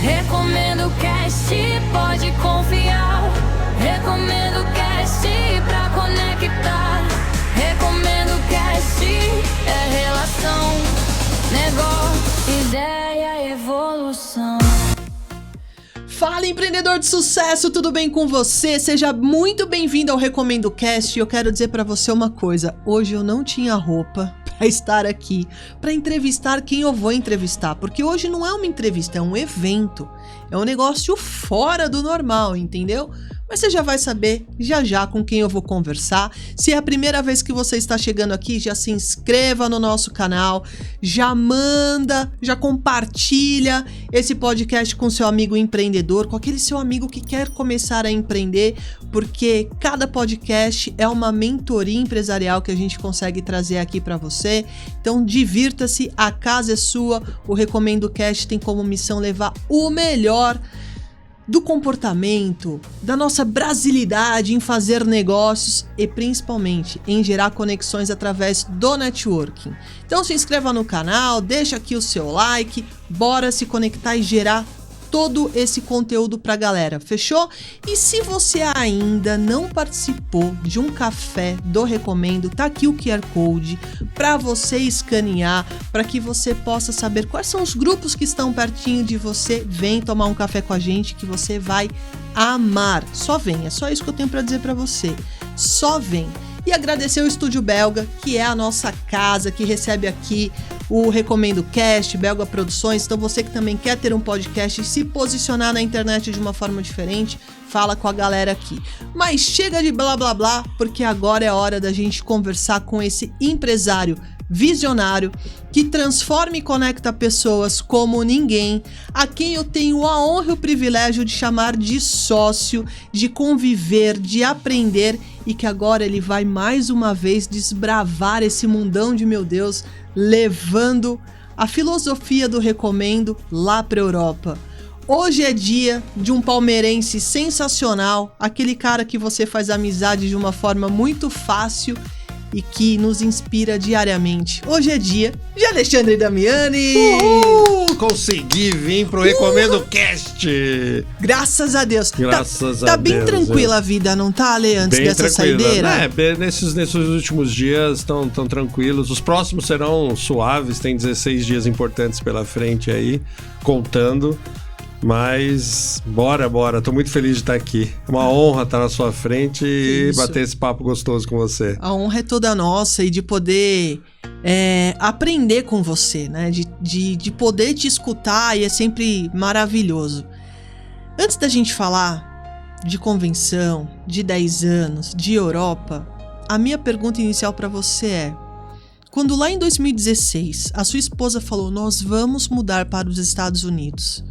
Recomendo Cast, pode confiar. Recomendo Cast pra conectar. Recomendo Cast, é relação, negócio, ideia, evolução. Fala, empreendedor de sucesso, tudo bem com você? Seja muito bem-vindo ao Recomendo Cast. E eu quero dizer pra você uma coisa: hoje eu não tinha roupa pra estar aqui, pra entrevistar quem eu vou entrevistar, porque hoje não é uma entrevista, é um evento, é um negócio fora do normal, entendeu? Mas você já vai saber já já com quem eu vou conversar. Se é a primeira vez que você está chegando aqui, já se inscreva no nosso canal, já manda, já compartilha esse podcast com seu amigo empreendedor, com aquele seu amigo que quer começar a empreender, porque cada podcast é uma mentoria empresarial que a gente consegue trazer aqui para você. Então divirta-se, a casa é sua. O Recomendo Cast tem como missão levar o melhor do comportamento, da nossa brasilidade em fazer negócios e principalmente em gerar conexões através do networking. Então se inscreva no canal, deixa aqui o seu like, bora se conectar e gerar todo esse conteúdo pra galera, fechou? E se você ainda não participou de um café do Recomendo, tá aqui o QR Code para você escanear, para que você possa saber quais são os grupos que estão pertinho de você. Vem tomar um café com a gente que você vai amar. Só vem, é só isso que eu tenho para dizer para você. Só vem. E agradecer ao Estúdio Belga, que é a nossa casa, que recebe aqui o Recomendo Cast, Belga Produções. Então você que também quer ter um podcast e se posicionar na internet de uma forma diferente, fala com a galera aqui. Mas chega de blá blá blá, porque agora é hora da gente conversar com esse empresário visionário que transforma e conecta pessoas como ninguém, a quem eu tenho a honra e o privilégio de chamar de sócio, de conviver, de aprender, e que agora ele vai mais uma vez desbravar esse mundão de meu Deus, levando a filosofia do Recomendo lá para a Europa. Hoje é dia de um palmeirense sensacional, aquele cara que você faz amizade de uma forma muito fácil e que nos inspira diariamente. Hoje é dia de Alexandre Damiani! Consegui vir pro Recomendo Cast! Graças a Deus! Graças a Deus. Tá bem tranquila a vida, não tá, Ale, antes bem dessa tranquila. saideira? Nesses últimos dias estão tranquilos. Os próximos serão suaves, tem 16 dias importantes pela frente aí, contando. Mas bora, tô muito feliz de estar aqui. É uma honra estar na sua frente e bater esse papo gostoso com você. A honra é toda nossa, e de poder aprender com você, né? De poder te escutar, e é sempre maravilhoso. Antes da gente falar de convenção, de 10 anos, de Europa, a minha pergunta inicial para você é: quando lá em 2016 a sua esposa falou, nós vamos mudar para os Estados Unidos,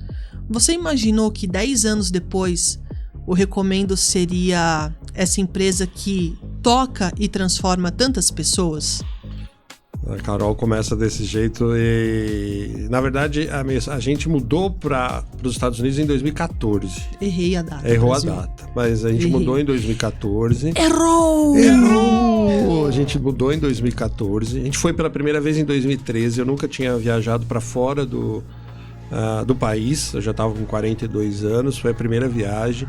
você imaginou que 10 anos depois o Recomendo seria essa empresa que toca e transforma tantas pessoas? A Carol começa desse jeito e, na verdade, a gente mudou para os Estados Unidos em 2014. Errei a data. Errou Brasil. a data, mas a gente mudou em 2014. Errou! A gente mudou em 2014. A gente foi pela primeira vez em 2013. Eu nunca tinha viajado para fora do país. Eu já estava com 42 anos. Foi a primeira viagem.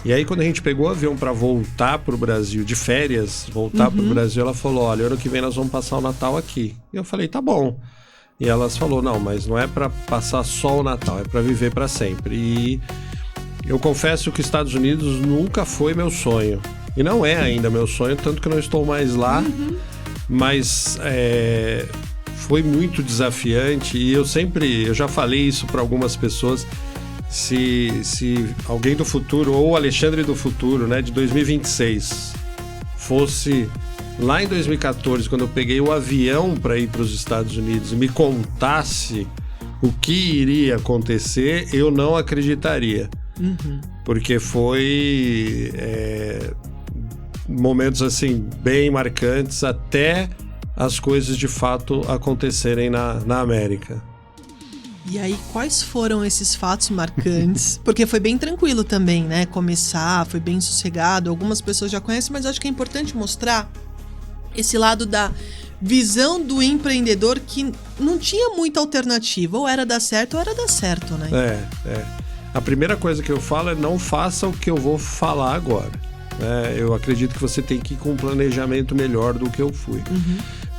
E aí, quando a gente pegou o avião para voltar pro Brasil, de férias, voltar pro Brasil, ela falou, olha, ano que vem nós vamos passar o Natal aqui. E eu falei, tá bom. E elas falou, não, mas não é para passar só o Natal, é para viver para sempre. E eu confesso que os Estados Unidos nunca foi meu sonho. E não é ainda meu sonho, tanto que eu não estou mais lá. Mas foi muito desafiante e eu já falei isso para algumas pessoas. Se alguém do futuro, ou o Alexandre do futuro, né, de 2026, fosse lá em 2014, quando eu peguei o avião para ir para os Estados Unidos, e me contasse o que iria acontecer, eu não acreditaria. Porque foi momentos assim bem marcantes até as coisas de fato acontecerem na América. E aí, quais foram esses fatos marcantes? Porque foi bem tranquilo também, né? Começar, foi bem sossegado. Algumas pessoas já conhecem, mas acho que é importante mostrar esse lado da visão do empreendedor que não tinha muita alternativa. Ou era dar certo ou era dar certo, né? A primeira coisa que eu falo é não faça o que eu vou falar agora. Eu acredito que você tem que ir com um planejamento melhor do que eu fui.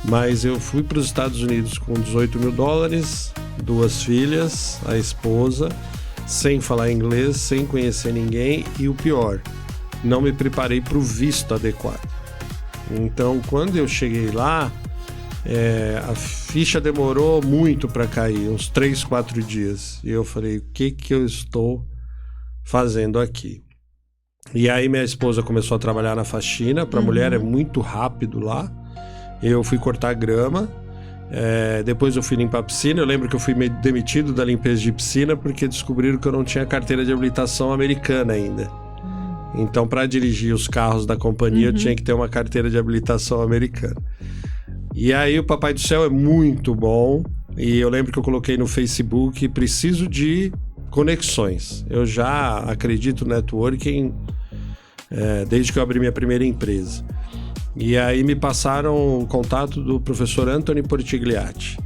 Mas eu fui para os Estados Unidos com $18 mil, 2 filhas, a esposa, sem falar inglês, sem conhecer ninguém e o pior, não me preparei para o visto adequado. Então, quando eu cheguei lá, a ficha demorou muito para cair, uns 3, 4 dias. E eu falei, o que eu estou fazendo aqui? E aí minha esposa começou a trabalhar na faxina, para mulher é muito rápido lá. Eu fui cortar grama, depois eu fui limpar a piscina. Eu lembro que eu fui demitido da limpeza de piscina porque descobriram que eu não tinha carteira de habilitação americana ainda. Então, para dirigir os carros da companhia, eu tinha que ter uma carteira de habilitação americana. E aí o Papai do Céu é muito bom. E eu lembro que eu coloquei no Facebook, preciso de conexões. Eu já acredito no networking desde que eu abri minha primeira empresa. E aí me passaram o contato do professor Anthony Portigliatti.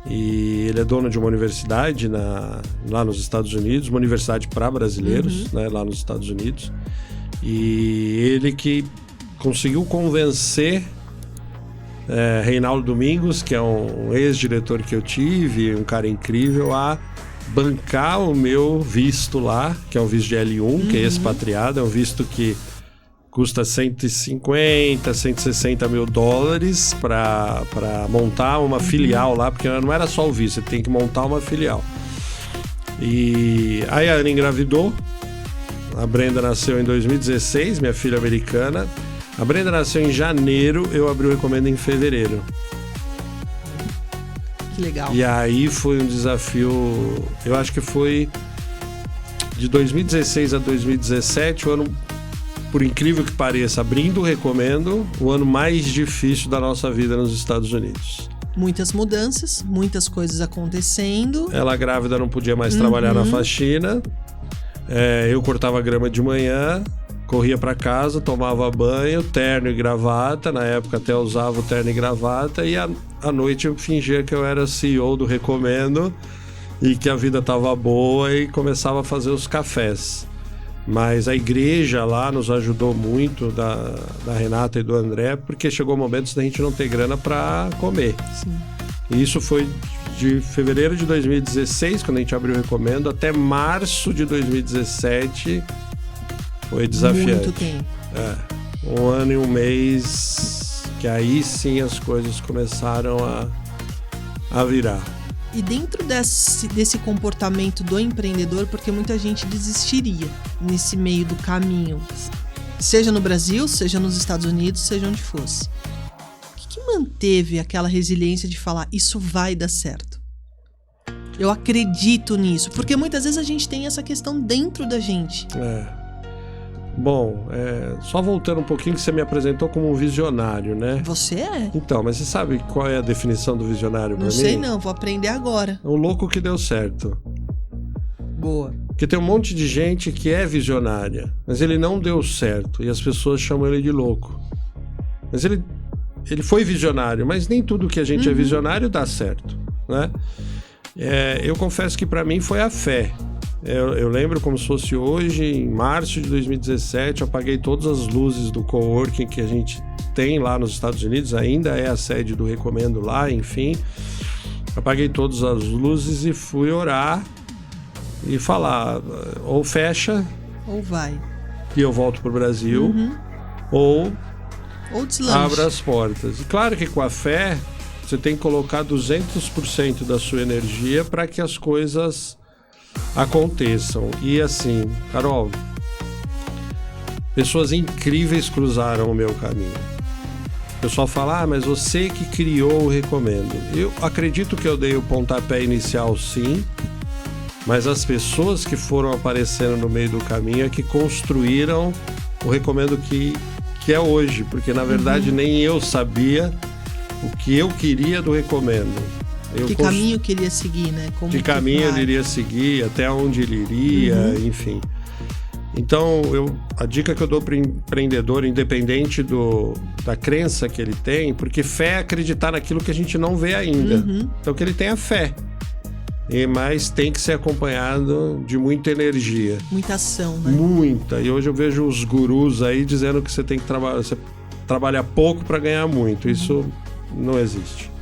E ele é dono de uma universidade lá nos Estados Unidos, uma universidade para brasileiros, né, lá nos Estados Unidos. E ele que conseguiu convencer Reinaldo Domingos, que é um ex-diretor que eu tive, um cara incrível, a bancar o meu visto lá, que é um visto de L1, que é expatriado, é um visto que custa 150, 160 mil dólares para montar uma filial lá, porque não era só o visto, você tem que montar uma filial. E aí a Ana engravidou, a Brenda nasceu em 2016, minha filha americana. A Brenda nasceu em janeiro, eu abri o Recomendo em fevereiro. Que legal. E aí foi um desafio, eu acho que foi de 2016 a 2017, o ano, por incrível que pareça, abrindo o Recomendo, o ano mais difícil da nossa vida nos Estados Unidos. Muitas mudanças, muitas coisas acontecendo. Ela grávida não podia mais trabalhar na faxina. Eu cortava grama de manhã, corria para casa, tomava banho, terno e gravata. Na época até usava o terno e gravata. E à noite eu fingia que eu era CEO do Recomendo e que a vida estava boa e começava a fazer os cafés. Mas a igreja lá nos ajudou muito, da Renata e do André, porque chegou momentos da gente não ter grana para comer. Sim. E isso foi de fevereiro de 2016, quando a gente abriu o Recomendo, até março de 2017. Foi desafiante. Muito tempo. 1 ano e 1 mês, que aí sim as coisas começaram a virar. E dentro desse comportamento do empreendedor, porque muita gente desistiria nesse meio do caminho, seja no Brasil, seja nos Estados Unidos, seja onde fosse. O que manteve aquela resiliência de falar, isso vai dar certo? Eu acredito nisso, porque muitas vezes a gente tem essa questão dentro da gente. Bom, só voltando um pouquinho, que você me apresentou como um visionário, né? Você é? Então, mas você sabe qual é a definição do visionário pra mim? Não sei não, vou aprender agora. É um louco que deu certo. Boa. Porque tem um monte de gente que é visionária, mas ele não deu certo e as pessoas chamam ele de louco. Mas ele foi visionário, mas nem tudo que a gente é visionário dá certo, né? Eu confesso que pra mim foi a fé. Eu lembro como se fosse hoje, em março de 2017, eu apaguei todas as luzes do coworking que a gente tem lá nos Estados Unidos, ainda é a sede do Recomendo lá, enfim. Apaguei todas as luzes e fui orar e falar, ou fecha, ou vai, e eu volto pro Brasil, ou deslanche. Abra as portas. E claro que com a fé, você tem que colocar 200% da sua energia para que as coisas aconteçam. E assim, Carol, pessoas incríveis cruzaram o meu caminho. O pessoal fala, mas você que criou o Recomendo. Eu acredito que eu dei o pontapé inicial, sim, mas as pessoas que foram aparecendo no meio do caminho é que construíram o Recomendo que é hoje, porque na verdade nem eu sabia o que eu queria do Recomendo. Caminho que ele ia seguir, né? Que caminho ele iria seguir, até onde ele iria, enfim. Então, a dica que eu dou para o empreendedor, independente da crença que ele tem, porque fé é acreditar naquilo que a gente não vê ainda. Então, que ele tenha fé. Mas tem que ser acompanhado de muita energia. Muita ação, né? Muita. E hoje eu vejo os gurus aí dizendo que você tem que trabalhar pouco para ganhar muito. Isso não existe.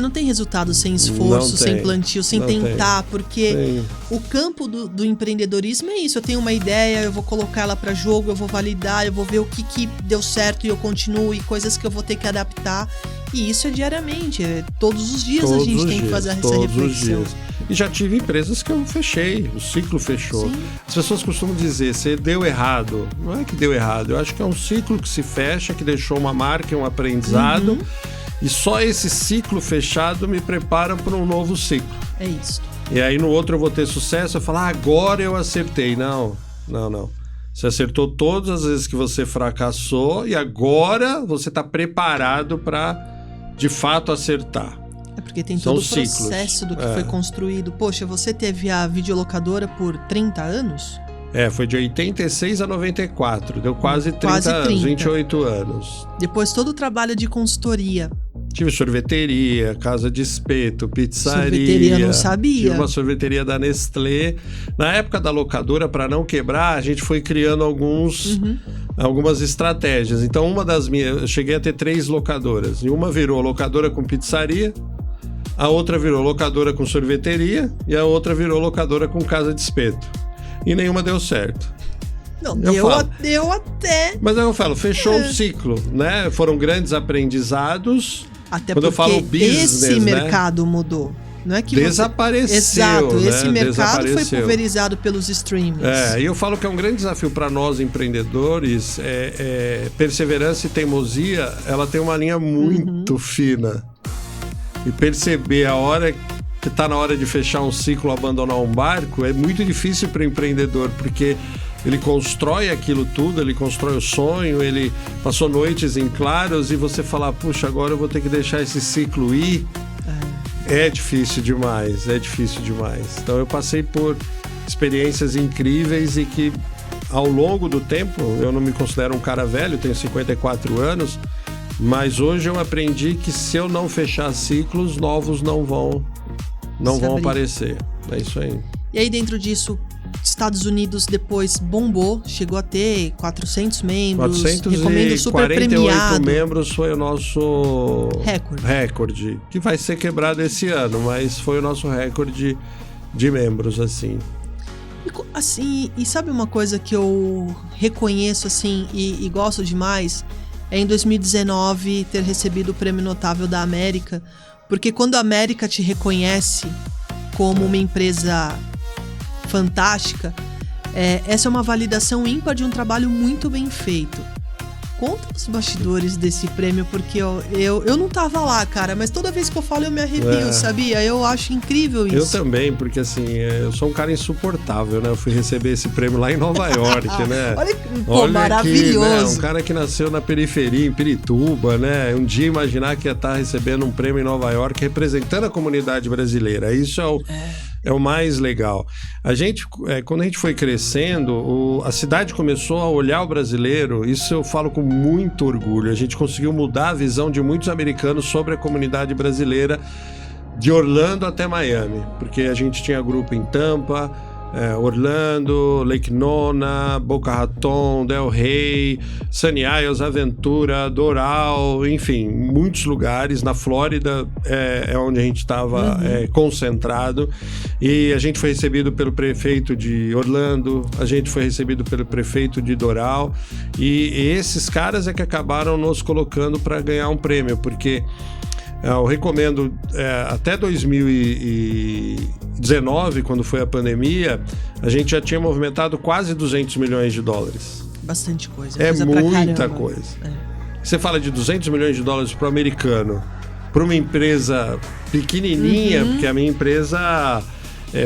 Não tem resultado sem esforço, sem plantio, sem tentar, porque o campo do empreendedorismo é isso. Eu tenho uma ideia, eu vou colocar ela para jogo, eu vou validar, eu vou ver o que deu certo e eu continuo, e coisas que eu vou ter que adaptar. E isso é diariamente, todos os dias a gente tem que fazer essa reflexão. E já tive empresas que eu fechei, o ciclo fechou. Sim. As pessoas costumam dizer, você deu errado. Não é que deu errado, eu acho que é um ciclo que se fecha, que deixou uma marca, um aprendizado. E só esse ciclo fechado me prepara para um novo ciclo. É isso. E aí no outro eu vou ter sucesso, eu falo, agora eu acertei. Não. Você acertou todas as vezes que você fracassou e agora você está preparado para, de fato, acertar. É porque tem todo o processo do que foi construído. Poxa, você teve a videolocadora por 30 anos? Foi de 86 a 94, deu quase 30 anos, 28 anos. Depois todo o trabalho de consultoria. Tive sorveteria, casa de espeto, pizzaria. Sorveteria eu não sabia. Tive uma sorveteria da Nestlé. Na época da locadora, para não quebrar, a gente foi criando algumas estratégias. Então, uma das minhas... Eu cheguei a ter 3 locadoras. E uma virou locadora com pizzaria, a outra virou locadora com sorveteria e a outra virou locadora com casa de espeto. E nenhuma deu certo. Não, deu até... Mas aí eu falo, fechou o ciclo, né? Foram grandes aprendizados. Até quando porque eu falo business, esse mercado mudou. Não é que desapareceu. Exato, né? Esse mercado foi pulverizado pelos streamings. E eu falo que é um grande desafio para nós empreendedores. Perseverança e teimosia, ela tem uma linha muito fina. E perceber a hora que está na hora de fechar um ciclo, abandonar um barco, é muito difícil para o empreendedor, porque ele constrói aquilo tudo, ele constrói o sonho, ele passou noites em claros e você fala, puxa, agora eu vou ter que deixar esse ciclo ir. É difícil demais. Então eu passei por experiências incríveis e que ao longo do tempo, eu não me considero um cara velho, tenho 54 anos, mas hoje eu aprendi que se eu não fechar ciclos, novos não vão aparecer. É isso aí. E aí dentro disso, Estados Unidos depois bombou, chegou a ter 400 membros, recomendo, super premiado. 448 membros foi o nosso recorde, que vai ser quebrado esse ano, mas foi o nosso recorde de membros, assim. E sabe uma coisa que eu reconheço, assim, e gosto demais? É em 2019 ter recebido o Prêmio Notável da América, porque quando a América te reconhece como uma empresa fantástica, essa é uma validação ímpar de um trabalho muito bem feito. Conta os bastidores desse prêmio, porque eu não tava lá, cara, mas toda vez que eu falo eu me arrepio, sabia? Eu acho incrível isso. Eu também, porque assim, eu sou um cara insuportável, né? Eu fui receber esse prêmio lá em Nova York, né? Olha maravilhoso. Aqui, né? Um cara que nasceu na periferia, em Pirituba, né? Um dia imaginar que ia estar recebendo um prêmio em Nova York representando a comunidade brasileira. Isso é o mais legal. A gente, quando a gente foi crescendo, a cidade começou a olhar o brasileiro, isso eu falo com muito orgulho. A gente conseguiu mudar a visão de muitos americanos sobre a comunidade brasileira, de Orlando até Miami, porque a gente tinha grupo em Tampa, Orlando, Lake Nona, Boca Raton, Del Rey, Sunny Isles, Aventura, Doral, enfim, muitos lugares. Na Flórida é onde a gente estava concentrado, e a gente foi recebido pelo prefeito de Orlando, a gente foi recebido pelo prefeito de Doral, e esses caras é que acabaram nos colocando para ganhar um prêmio, porque eu recomendo, até 2019, quando foi a pandemia, a gente já tinha movimentado quase 200 milhões de dólares. Bastante coisa. É muita coisa. Você fala de 200 milhões de dólares para o americano, para uma empresa pequenininha, porque a minha empresa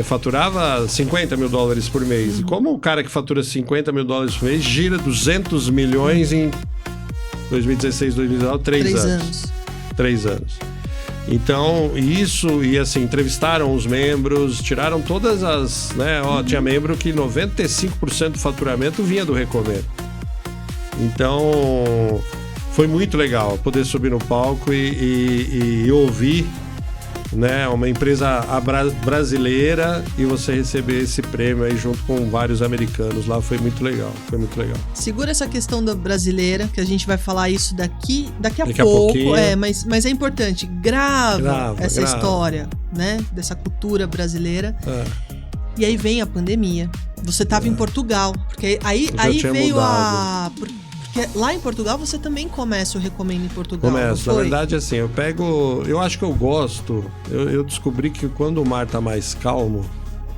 faturava 50 mil dólares por mês. E como o cara que fatura 50 mil dólares por mês gira 200 milhões em 2016, 2019, 3 anos. 3 anos. Então, isso, e assim, entrevistaram os membros, tiraram todas as, né, tinha membro que 95% do faturamento vinha do Recomendo. Então, foi muito legal poder subir no palco e ouvir, né, uma empresa brasileira e você receber esse prêmio aí junto com vários americanos lá, foi muito legal. Segura essa questão da brasileira, que a gente vai falar isso daqui a pouco, mas é importante, grava essa história, né, dessa cultura brasileira. E aí vem a pandemia. Você estava em Portugal, porque aí veio mudado. Porque lá em Portugal você também começa o Recomendo em Portugal. Começo, na verdade, assim, eu acho que eu gosto, eu descobri que quando o mar tá mais calmo,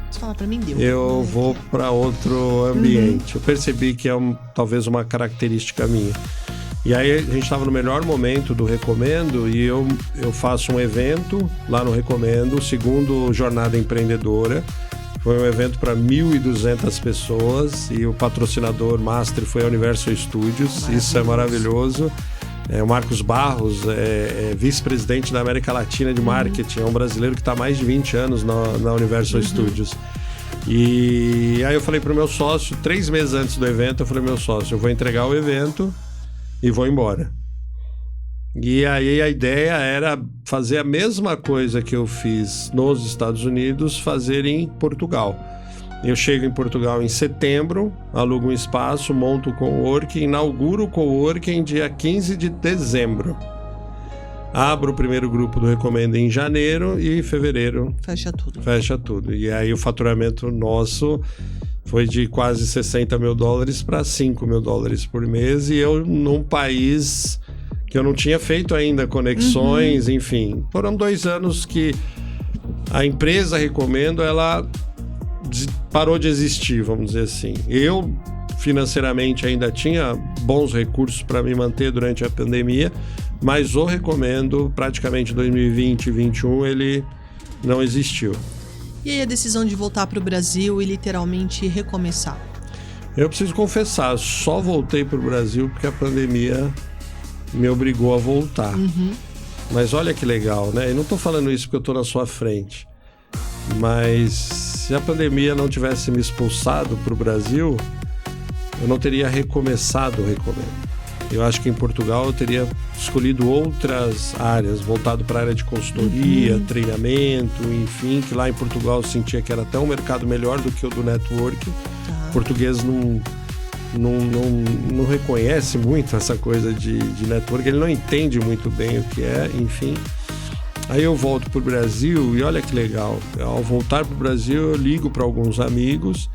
você fala pra mim, eu vou para outro ambiente. Eu percebi que é talvez uma característica minha. E aí a gente estava no melhor momento do Recomendo e eu faço um evento lá no Recomendo, o segundo Jornada Empreendedora. Foi um evento para 1.200 pessoas e o patrocinador master foi a Universal Studios. Isso é maravilhoso. O Marcos Barros é vice-presidente da América Latina de marketing. É um brasileiro que está há mais de 20 anos na Universal Studios. E aí eu falei para o meu sócio, 3 meses antes do evento, eu falei, meu sócio, eu vou entregar o evento e vou embora. E aí a ideia era fazer a mesma coisa que eu fiz nos Estados Unidos, fazer em Portugal. Eu chego em Portugal em setembro, alugo um espaço, monto o coworking, inauguro o coworking dia 15 de dezembro. Abro o primeiro grupo do Recomendo em janeiro e em fevereiro fecha tudo. E aí o faturamento nosso foi de quase $60 mil para $5 mil por mês, e eu num país que eu não tinha feito ainda conexões, enfim. Foram 2 anos que a empresa Recomendo, ela parou de existir, vamos dizer assim. Eu, financeiramente, ainda tinha bons recursos para me manter durante a pandemia, mas o Recomendo, praticamente 2020 e 2021, ele não existiu. E aí a decisão de voltar para o Brasil e literalmente recomeçar? Eu preciso confessar, só voltei para o Brasil porque a pandemia me obrigou a voltar. Mas olha que legal, né? Eu não tô falando isso porque eu tô na sua frente. Mas se a pandemia não tivesse me expulsado pro Brasil, eu não teria recomeçado o Recomendo. Eu acho que em Portugal eu teria escolhido outras áreas, voltado para a área de consultoria, treinamento, enfim, que lá em Portugal eu sentia que era até um mercado melhor do que o do network. O português não reconhece muito essa coisa de network, ele não entende muito bem o que é, enfim. Aí eu volto pro Brasil e olha que legal, ao voltar pro Brasil eu ligo para alguns amigos,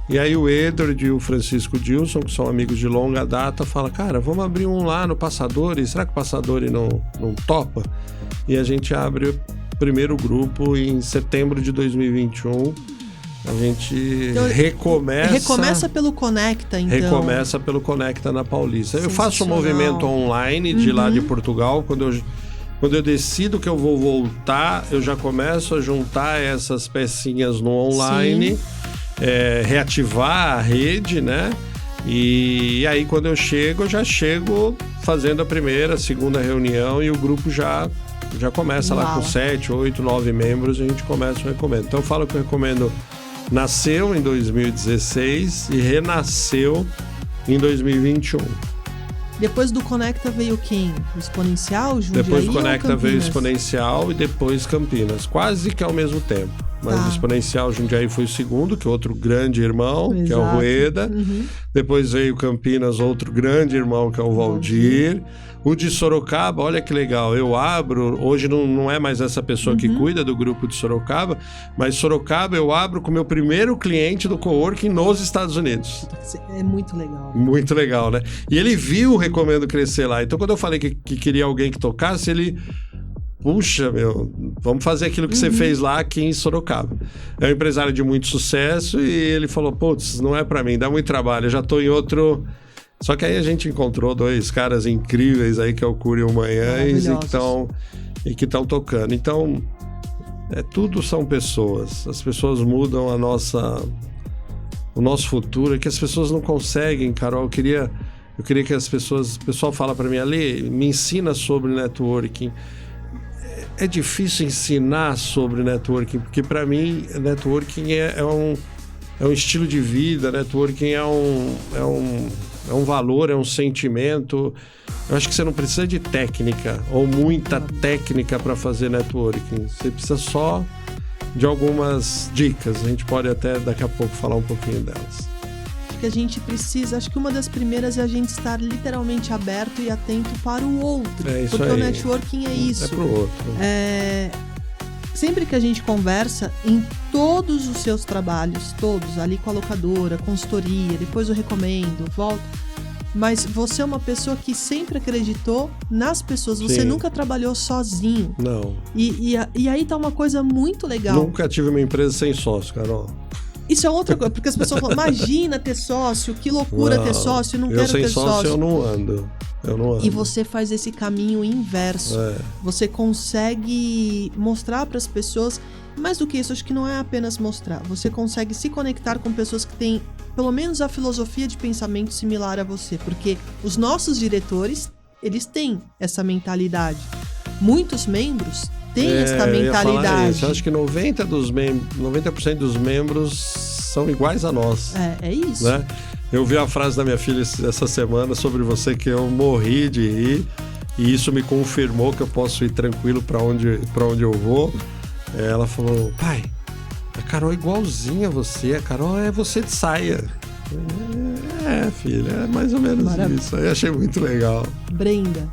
e aí o Edward e o Francisco Dilson, que são amigos de longa data, fala, cara, vamos abrir um lá no Passadori, será que o Passadori não topa? E a gente abre o primeiro grupo em setembro de 2021. A gente recomeça pelo Conecta, então. Recomeça pelo Conecta na Paulista. Eu faço um movimento online de lá de Portugal. Quando eu decido que eu vou voltar, eu já começo a juntar essas pecinhas no online, reativar a rede, né? E aí quando eu já chego fazendo a primeira, segunda reunião e o grupo já começa lá com 7, 8, 9 membros e a gente começa o Recomendo. Então eu falo que o Recomendo nasceu em 2016 e renasceu em 2021. Depois do Conecta veio quem? O Exponencial, Jundiaí? Depois do Conecta veio o Exponencial e depois Campinas, quase que ao mesmo tempo. Mas o Exponencial Jundiaí foi o segundo, que é outro grande irmão, que é o Rueda. Depois veio Campinas, outro grande irmão, que é o Valdir. O de Sorocaba, olha que legal, eu abro, hoje não é mais essa pessoa que cuida do grupo de Sorocaba, mas Sorocaba eu abro com o meu primeiro cliente do coworking nos Estados Unidos. É muito legal. Muito legal, né? E ele viu o Recomendo crescer lá. Então quando eu falei que queria alguém que tocasse, ele... Puxa, vamos fazer aquilo que você fez lá aqui em Sorocaba. É um empresário de muito sucesso e ele falou, putz, não é pra mim, dá muito trabalho, eu já tô em outro... Só que aí a gente encontrou 2 caras incríveis aí, que é o Cury e o Manhães, e que estão tocando. Então, tudo são pessoas. As pessoas mudam o nosso futuro, é que as pessoas não conseguem, Carol. Eu queria que as pessoas... O pessoal fala para mim, Ale, me ensina sobre networking. é difícil ensinar sobre networking, porque para mim networking é um estilo de vida, networking é um valor, é um sentimento. Eu acho que você não precisa de técnica ou muita técnica para fazer networking. Você precisa só de algumas dicas. A gente pode até daqui a pouco falar um pouquinho delas. Que a gente precisa, acho que uma das primeiras é a gente estar literalmente aberto e atento para o outro. É isso porque aí. O networking é isso. É pro outro. Sempre que a gente conversa em todos os seus trabalhos, todos, ali com a locadora, consultoria, depois eu recomendo, volto. Mas você é uma pessoa que sempre acreditou nas pessoas. Você Sim. nunca trabalhou sozinho. Não. E aí tá uma coisa muito legal. Nunca tive uma empresa sem sócio, Carol. Isso é outra coisa, porque as pessoas falam, imagina ter sócio, que loucura ter sócio, não quero ter sócio. Eu não ando. E você faz esse caminho inverso. Você consegue mostrar para as pessoas, mais do que isso, acho que não é apenas mostrar. Você consegue se conectar com pessoas que têm, pelo menos, a filosofia de pensamento similar a você. Porque os nossos diretores, eles têm essa mentalidade. Muitos membros têm essa mentalidade. Eu acho que 90% dos membros são iguais a nós. É isso. Né? Eu vi a frase da minha filha essa semana sobre você que eu morri de rir e isso me confirmou que eu posso ir tranquilo para onde eu vou. Ela falou, pai, a Carol é igualzinha a você, a Carol é você de saia. Filha, é mais ou menos isso. Eu achei muito legal. Brenda,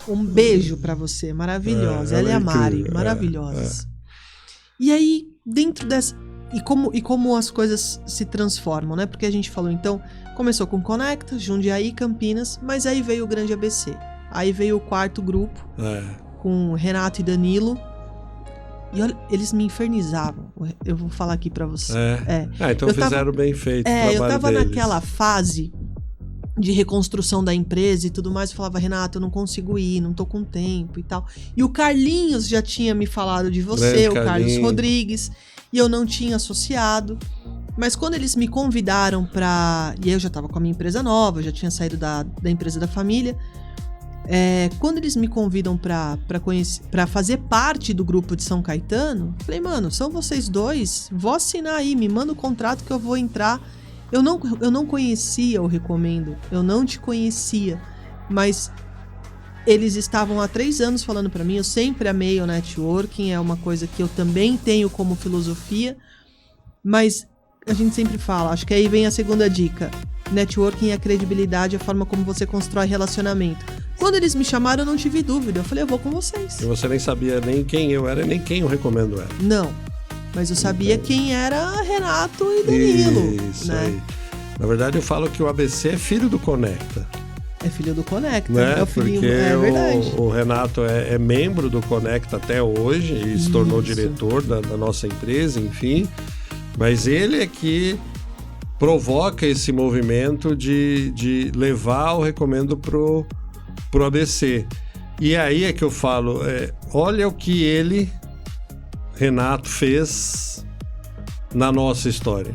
um beijo pra você, maravilhosa. Ela e a Mari, maravilhosas. E aí, dentro dessa... E como as coisas se transformam, né? Porque a gente falou, então, começou com Conecta, Jundiaí, Campinas, mas aí veio o Grande ABC. Aí veio o quarto grupo, com Renato e Danilo. E olha, eles me infernizavam. Eu vou falar aqui pra você. Então fizeram bem feito o trabalho eu tava deles. naquela fase de reconstrução da empresa e tudo mais, eu falava, Renato, eu não consigo ir, não tô com tempo e tal. E o Carlinhos já tinha me falado de você, o Carlos Rodrigues, e eu não tinha associado. Mas quando eles me convidaram e eu já tava com a minha empresa nova, já tinha saído da empresa da família, quando eles me convidam pra fazer parte do grupo de São Caetano, falei, mano, são vocês dois, vou assinar aí, me manda o contrato que eu vou entrar. Eu não conhecia o Recomendo, eu não te conhecia, mas eles estavam há 3 anos falando pra mim, eu sempre amei o networking, é uma coisa que eu também tenho como filosofia, mas a gente sempre fala, acho que aí vem a segunda dica, networking é a credibilidade, a forma como você constrói relacionamento. Quando eles me chamaram, eu não tive dúvida, eu falei, eu vou com vocês. E você nem sabia nem quem eu era, nem quem o Recomendo era. Não. Mas eu sabia quem era Renato e Danilo. Isso né? aí. Na verdade, eu falo que o ABC é filho do Conecta. É filho do Conecta. Né? É o filhinho, porque verdade. o Renato é membro do Conecta até hoje e se tornou diretor da nossa empresa, enfim. Mas ele é que provoca esse movimento de levar o Recomendo pro ABC. E aí é que eu falo, olha o que ele... Renato fez na nossa história.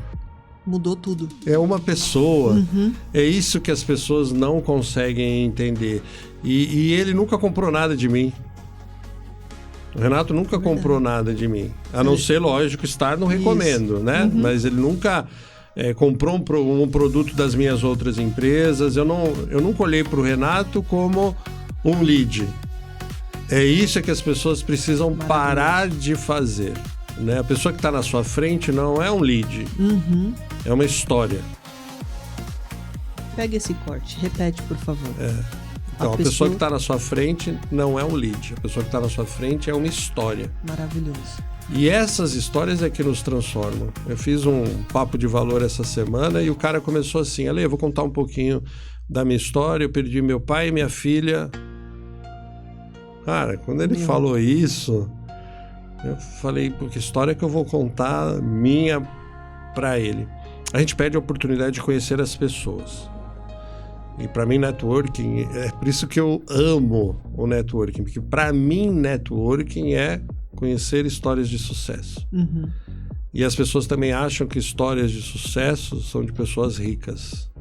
Mudou tudo. É uma pessoa. É isso que as pessoas não conseguem entender. E ele nunca comprou nada de mim. O Renato nunca comprou nada de mim. A não ser, lógico, estar no Recomendo, né? Mas ele nunca comprou um produto das minhas outras empresas. Eu nunca olhei para o Renato como um lead. É isso que as pessoas precisam parar de fazer. Né? A pessoa que está na sua frente não é um lead. É uma história. Pega esse corte, repete, por favor. Então, a pessoa que está na sua frente não é um lead. A pessoa que está na sua frente é uma história. Maravilhoso. E essas histórias é que nos transformam. Eu fiz um papo de valor essa semana e o cara começou assim, Ale, eu vou contar um pouquinho da minha história. Eu perdi meu pai e minha filha... Cara, quando ele falou isso, eu falei, porque história que eu vou contar minha pra ele. A gente perde a oportunidade de conhecer as pessoas. E pra mim, networking, é por isso que eu amo o networking, porque pra mim, networking é conhecer histórias de sucesso. E as pessoas também acham que histórias de sucesso são de pessoas ricas.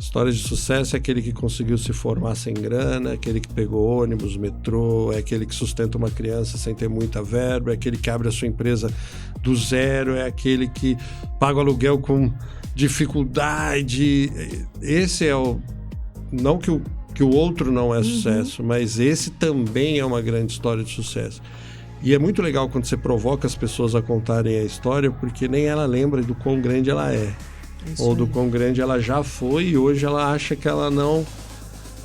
Histórias de sucesso é aquele que conseguiu se formar sem grana, é aquele que pegou ônibus, metrô, é aquele que sustenta uma criança sem ter muita verba, é aquele que abre a sua empresa do zero, é aquele que paga o aluguel com dificuldade. Esse é o... Não que o outro não é sucesso, mas esse também é uma grande história de sucesso. E é muito legal quando você provoca as pessoas a contarem a história, porque nem ela lembra do quão grande ela é. Ou do quão grande ela já foi e hoje ela acha que ela não...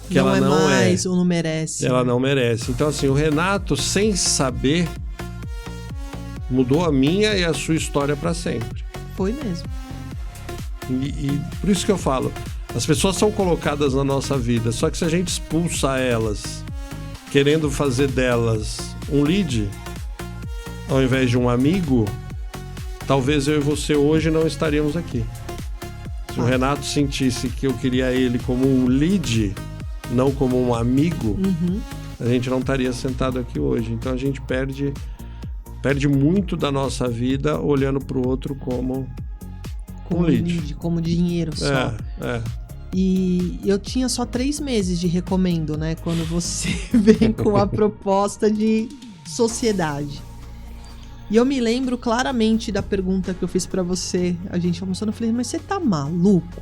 Que não ela é não mais é. ou não merece. Ela não merece. Então, assim, o Renato, sem saber, mudou a minha e a sua história para sempre. Foi mesmo. E por isso que eu falo, as pessoas são colocadas na nossa vida, só que se a gente expulsa elas, querendo fazer delas um lead, ao invés de um amigo, talvez eu e você hoje não estaríamos aqui. Se o Renato sentisse que eu queria ele como um lead, não como um amigo, a gente não estaria sentado aqui hoje. Então a gente perde muito da nossa vida olhando para o outro como um lead. Como dinheiro só. E eu tinha só 3 meses de recomendo, né? Quando você vem com a proposta de sociedade. E eu me lembro claramente da pergunta que eu fiz pra você. A gente almoçando, eu falei, mas você tá maluco?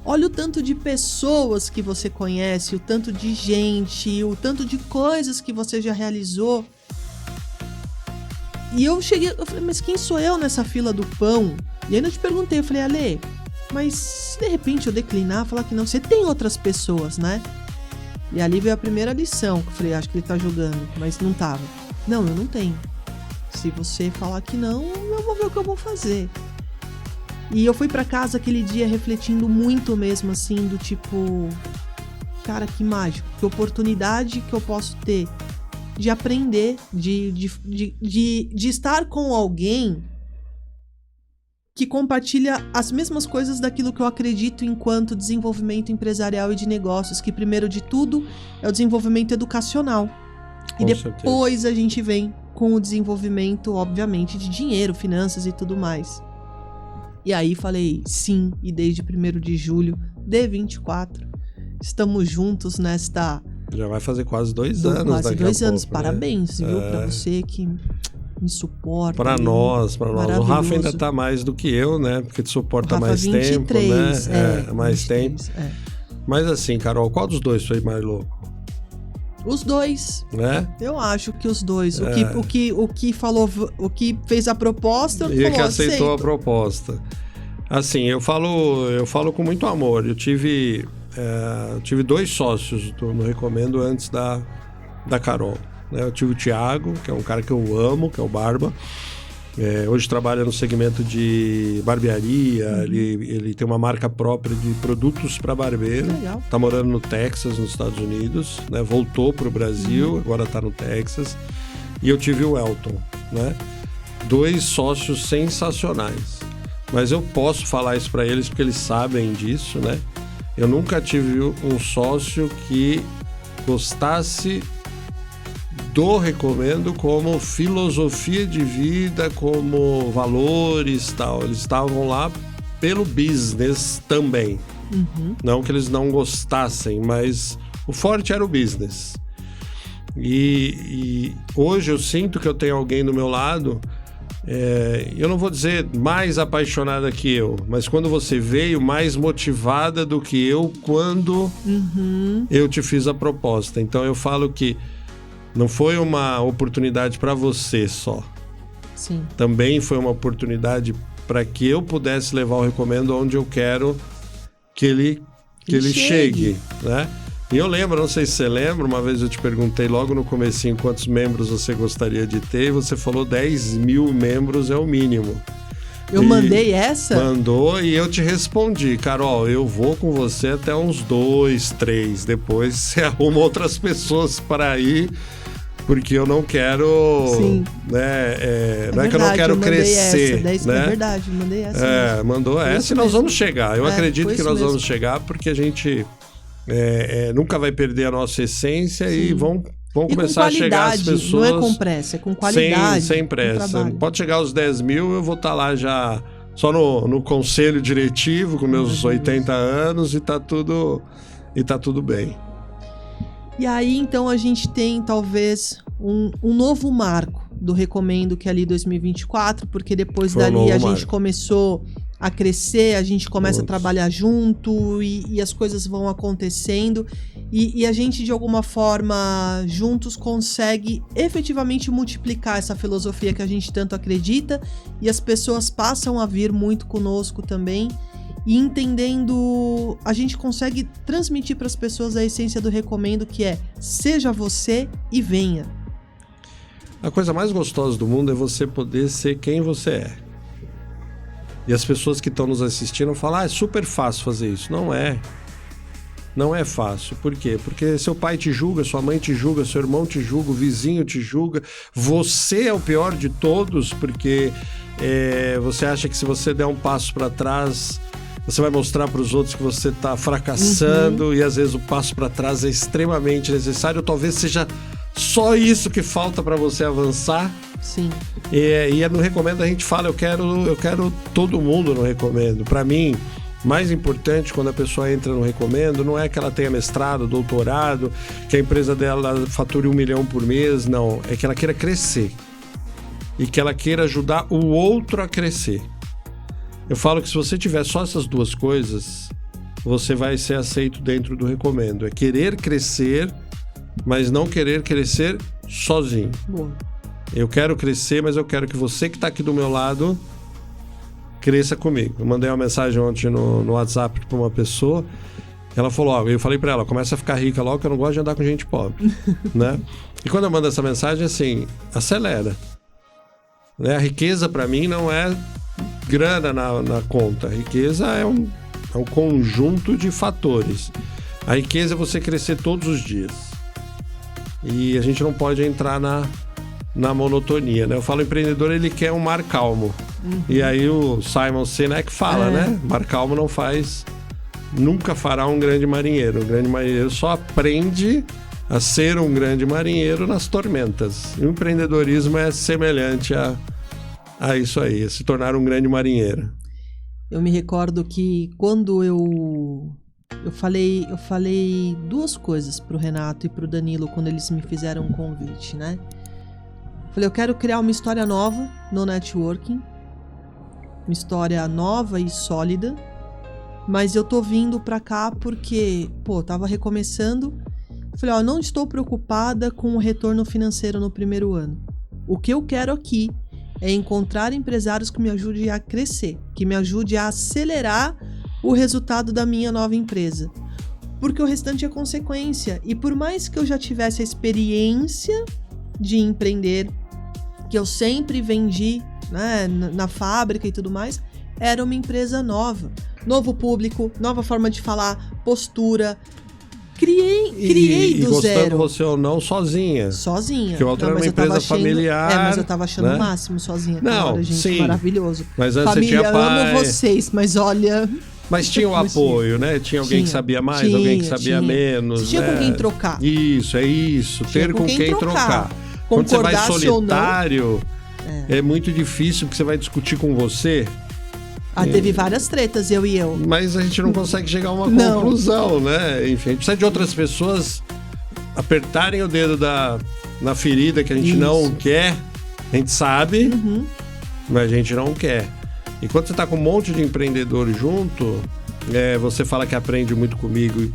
Olha o tanto de pessoas que você conhece, o tanto de gente, o tanto de coisas que você já realizou. E eu falei, mas quem sou eu nessa fila do pão? E ainda te perguntei, eu falei, Ale, mas se de repente eu declinar, falar que não, você tem outras pessoas, né? E ali veio a primeira lição, que eu falei, acho que ele tá jogando, mas não tava. Não, eu não tenho. Se você falar que não, eu vou ver o que eu vou fazer. E eu fui pra casa aquele dia refletindo muito mesmo, assim, do tipo... Cara, que mágico, que oportunidade que eu posso ter de aprender, de estar com alguém que compartilha as mesmas coisas daquilo que eu acredito enquanto desenvolvimento empresarial e de negócios, que primeiro de tudo é o desenvolvimento educacional. E depois a gente vem com o desenvolvimento, obviamente, de dinheiro, finanças e tudo mais. E aí falei sim, e desde 1º de julho de 24, estamos juntos nesta... Já vai fazer quase 2 anos. Quase 2 anos, pouco, parabéns, viu? Pra você que me suporta. Pra nós. O Rafa ainda tá mais do que eu, né? Porque te suporta mais 23, tempo, né? Mais 23, tempo. Mas assim, Carol, qual dos dois foi mais louco? Os dois. Né? Eu acho que os dois. O que falou, o que fez a proposta, e que aceitou a proposta. Assim, eu falo com muito amor. Eu tive 2 sócios no Recomendo antes da Carol. Né? Eu tive o Thiago, que é um cara que eu amo, que é o Barba. Hoje trabalha no segmento de barbearia, ele tem uma marca própria de produtos para barbeiro. Legal. Tá morando no Texas, nos Estados Unidos, né? Voltou pro Brasil, agora tá no Texas. E eu tive o Elton, né? 2 sócios sensacionais. Mas eu posso falar isso para eles porque eles sabem disso, né? Eu nunca tive um sócio que gostasse do Recomendo como filosofia de vida, como valores e tal. Eles estavam lá pelo business também. Não que eles não gostassem, mas o forte era o business. E hoje eu sinto que eu tenho alguém do meu lado, eu não vou dizer mais apaixonada que eu, mas quando você veio, mais motivada do que eu quando eu te fiz a proposta. Então eu falo que não foi uma oportunidade para você só. Sim. Também foi uma oportunidade para que eu pudesse levar o Recomendo onde eu quero que ele chegue, né? E eu lembro, não sei se você lembra, uma vez eu te perguntei logo no comecinho quantos membros você gostaria de ter, e você falou 10 mil membros é o mínimo. Eu mandei essa? Mandou e eu te respondi, Carol, eu vou com você até uns 2, 3, depois você arruma outras pessoas para ir, porque eu não quero, né, não é que eu não quero crescer, né? É verdade, mandei essa. Mandou essa e nós vamos chegar. Eu acredito que nós vamos chegar, porque a gente nunca vai perder a nossa essência. Sim. E vão começar a chegar as pessoas. Não é com pressa, é com qualidade. Sem pressa. Pode chegar aos 10 mil, eu vou estar lá já só no conselho diretivo com meus 80 anos e tá tudo bem. E aí, então, a gente tem, talvez, um novo marco do Recomendo, que é ali 2024, porque depois dali a gente começou a crescer, a gente começa a trabalhar junto e as coisas vão acontecendo e a gente, de alguma forma, juntos consegue efetivamente multiplicar essa filosofia que a gente tanto acredita e as pessoas passam a vir muito conosco também. E entendendo, a gente consegue transmitir para as pessoas a essência do Recomendo, que é: seja você e venha. A coisa mais gostosa do mundo é você poder ser quem você é. E as pessoas que estão nos assistindo falam: é super fácil fazer isso. Não é. Não é fácil. Por quê? Porque seu pai te julga, sua mãe te julga, seu irmão te julga, o vizinho te julga. Você é o pior de todos, porque você acha que se você der um passo para trás, você vai mostrar para os outros que você está fracassando, e às vezes o passo para trás é extremamente necessário. Talvez seja só isso que falta para você avançar. Sim. E no Recomendo a gente fala: eu quero todo mundo no Recomendo. Para mim, mais importante quando a pessoa entra no Recomendo não é que ela tenha mestrado, doutorado, que a empresa dela fature 1 milhão por mês. Não, é que ela queira crescer e que ela queira ajudar o outro a crescer. Eu falo que se você tiver só essas duas coisas, você vai ser aceito dentro do Recomendo. É querer crescer, mas não querer crescer sozinho. Boa. Eu quero crescer, mas eu quero que você que está aqui do meu lado cresça comigo. Eu mandei uma mensagem ontem no WhatsApp para uma pessoa. Ela falou: eu falei para ela: começa a ficar rica logo, que eu não gosto de andar com gente pobre. Né? E quando eu mando essa mensagem, assim, acelera. Né? A riqueza para mim não é grana na conta. A riqueza é um conjunto de fatores. A riqueza é você crescer todos os dias. E a gente não pode entrar na monotonia, né? Eu falo: o empreendedor, ele quer um mar calmo. E aí o Simon Sinek fala, né? Mar calmo nunca fará um grande marinheiro. Um grande marinheiro só aprende a ser um grande marinheiro nas tormentas. E o empreendedorismo é semelhante a isso aí, a se tornar um grande marinheiro. Eu me recordo que quando eu falei duas coisas pro Renato e pro Danilo quando eles me fizeram um convite, né? Falei: eu quero criar uma história nova no networking, uma história nova e sólida, mas eu tô vindo pra cá porque, tava recomeçando. Falei: não estou preocupada com o retorno financeiro no primeiro ano. O que eu quero aqui é encontrar empresários que me ajudem a crescer, que me ajudem a acelerar o resultado da minha nova empresa. Porque o restante é consequência. E por mais que eu já tivesse a experiência de empreender, que eu sempre vendi, né, na fábrica e tudo mais, era uma empresa nova. Novo público, nova forma de falar, postura. Criei do gostando zero. Você ou não, sozinha. Sozinha. Porque o outro era uma empresa familiar. Mas eu tava achando, né, o máximo sozinha. Não, gente, sim. Maravilhoso. Mas antes família, você tinha pai. Amo vocês, mas olha... Mas tinha o apoio, né? Tinha alguém que sabia mais, alguém que sabia menos. Você tinha com quem trocar. Isso, é isso. Ter com quem trocar. Quando você vai solitário, é muito difícil, porque você vai discutir com você. Teve várias tretas, eu e eu. Mas a gente não consegue chegar a uma conclusão, né? Enfim, a gente precisa de outras pessoas apertarem o dedo na ferida que a gente não quer. A gente sabe, mas a gente não quer. E quando você tá com um monte de empreendedor junto, você fala que aprende muito comigo.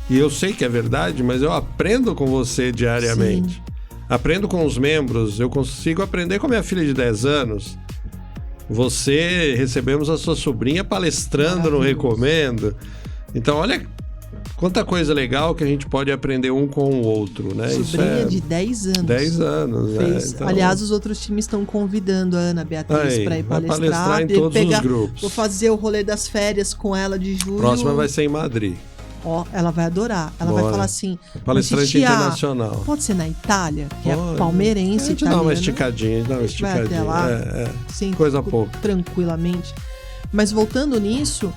E eu sei que é verdade, mas eu aprendo com você diariamente. Sim. Aprendo com os membros. Eu consigo aprender com a minha filha de 10 anos. Recebemos a sua sobrinha palestrando no Recomendo. Então, olha quanta coisa legal que a gente pode aprender um com o outro, né? Sobrinha de 10 anos. 10 anos, né? Então... Aliás, os outros times estão convidando a Ana Beatriz para ir palestrar em todos os grupos. Vou fazer o rolê das férias com ela de julho. Próxima vai ser em Madrid. Ela vai adorar. Ela vai falar assim... Palestrante internacional. Pode ser na Itália, que é palmeirense, a gente dá uma esticadinha, vai até lá, sim, coisa pouca. Tranquilamente. Mas voltando nisso,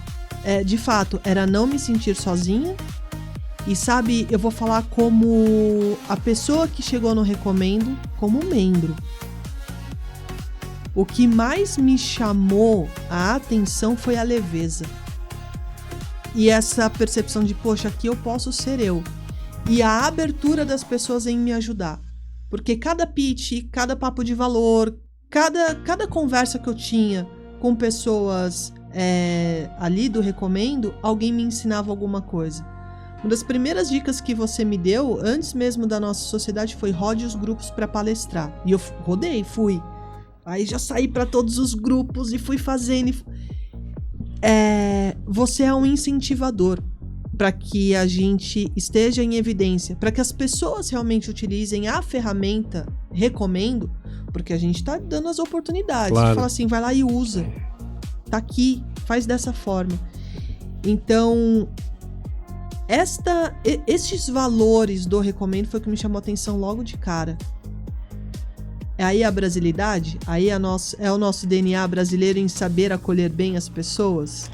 de fato, era não me sentir sozinha. E sabe, eu vou falar como a pessoa que chegou no Recomendo como membro. O que mais me chamou a atenção foi a leveza. E essa percepção de, poxa, aqui eu posso ser eu. E a abertura das pessoas em me ajudar. Porque cada pitch, cada papo de valor, cada conversa que eu tinha com pessoas ali do Recomendo, alguém me ensinava alguma coisa. Uma das primeiras dicas que você me deu, antes mesmo da nossa sociedade, foi rode os grupos para palestrar. E eu fui. Aí já saí para todos os grupos e fui fazendo. Você é um incentivador para que a gente esteja em evidência, para que as pessoas realmente utilizem a ferramenta Recomendo, porque a gente tá dando as oportunidades. Claro. De falar assim, vai lá e usa. Tá aqui, faz dessa forma. Então, esses valores do Recomendo foi o que me chamou a atenção logo de cara. Aí a brasilidade, aí é o nosso DNA brasileiro em saber acolher bem as pessoas.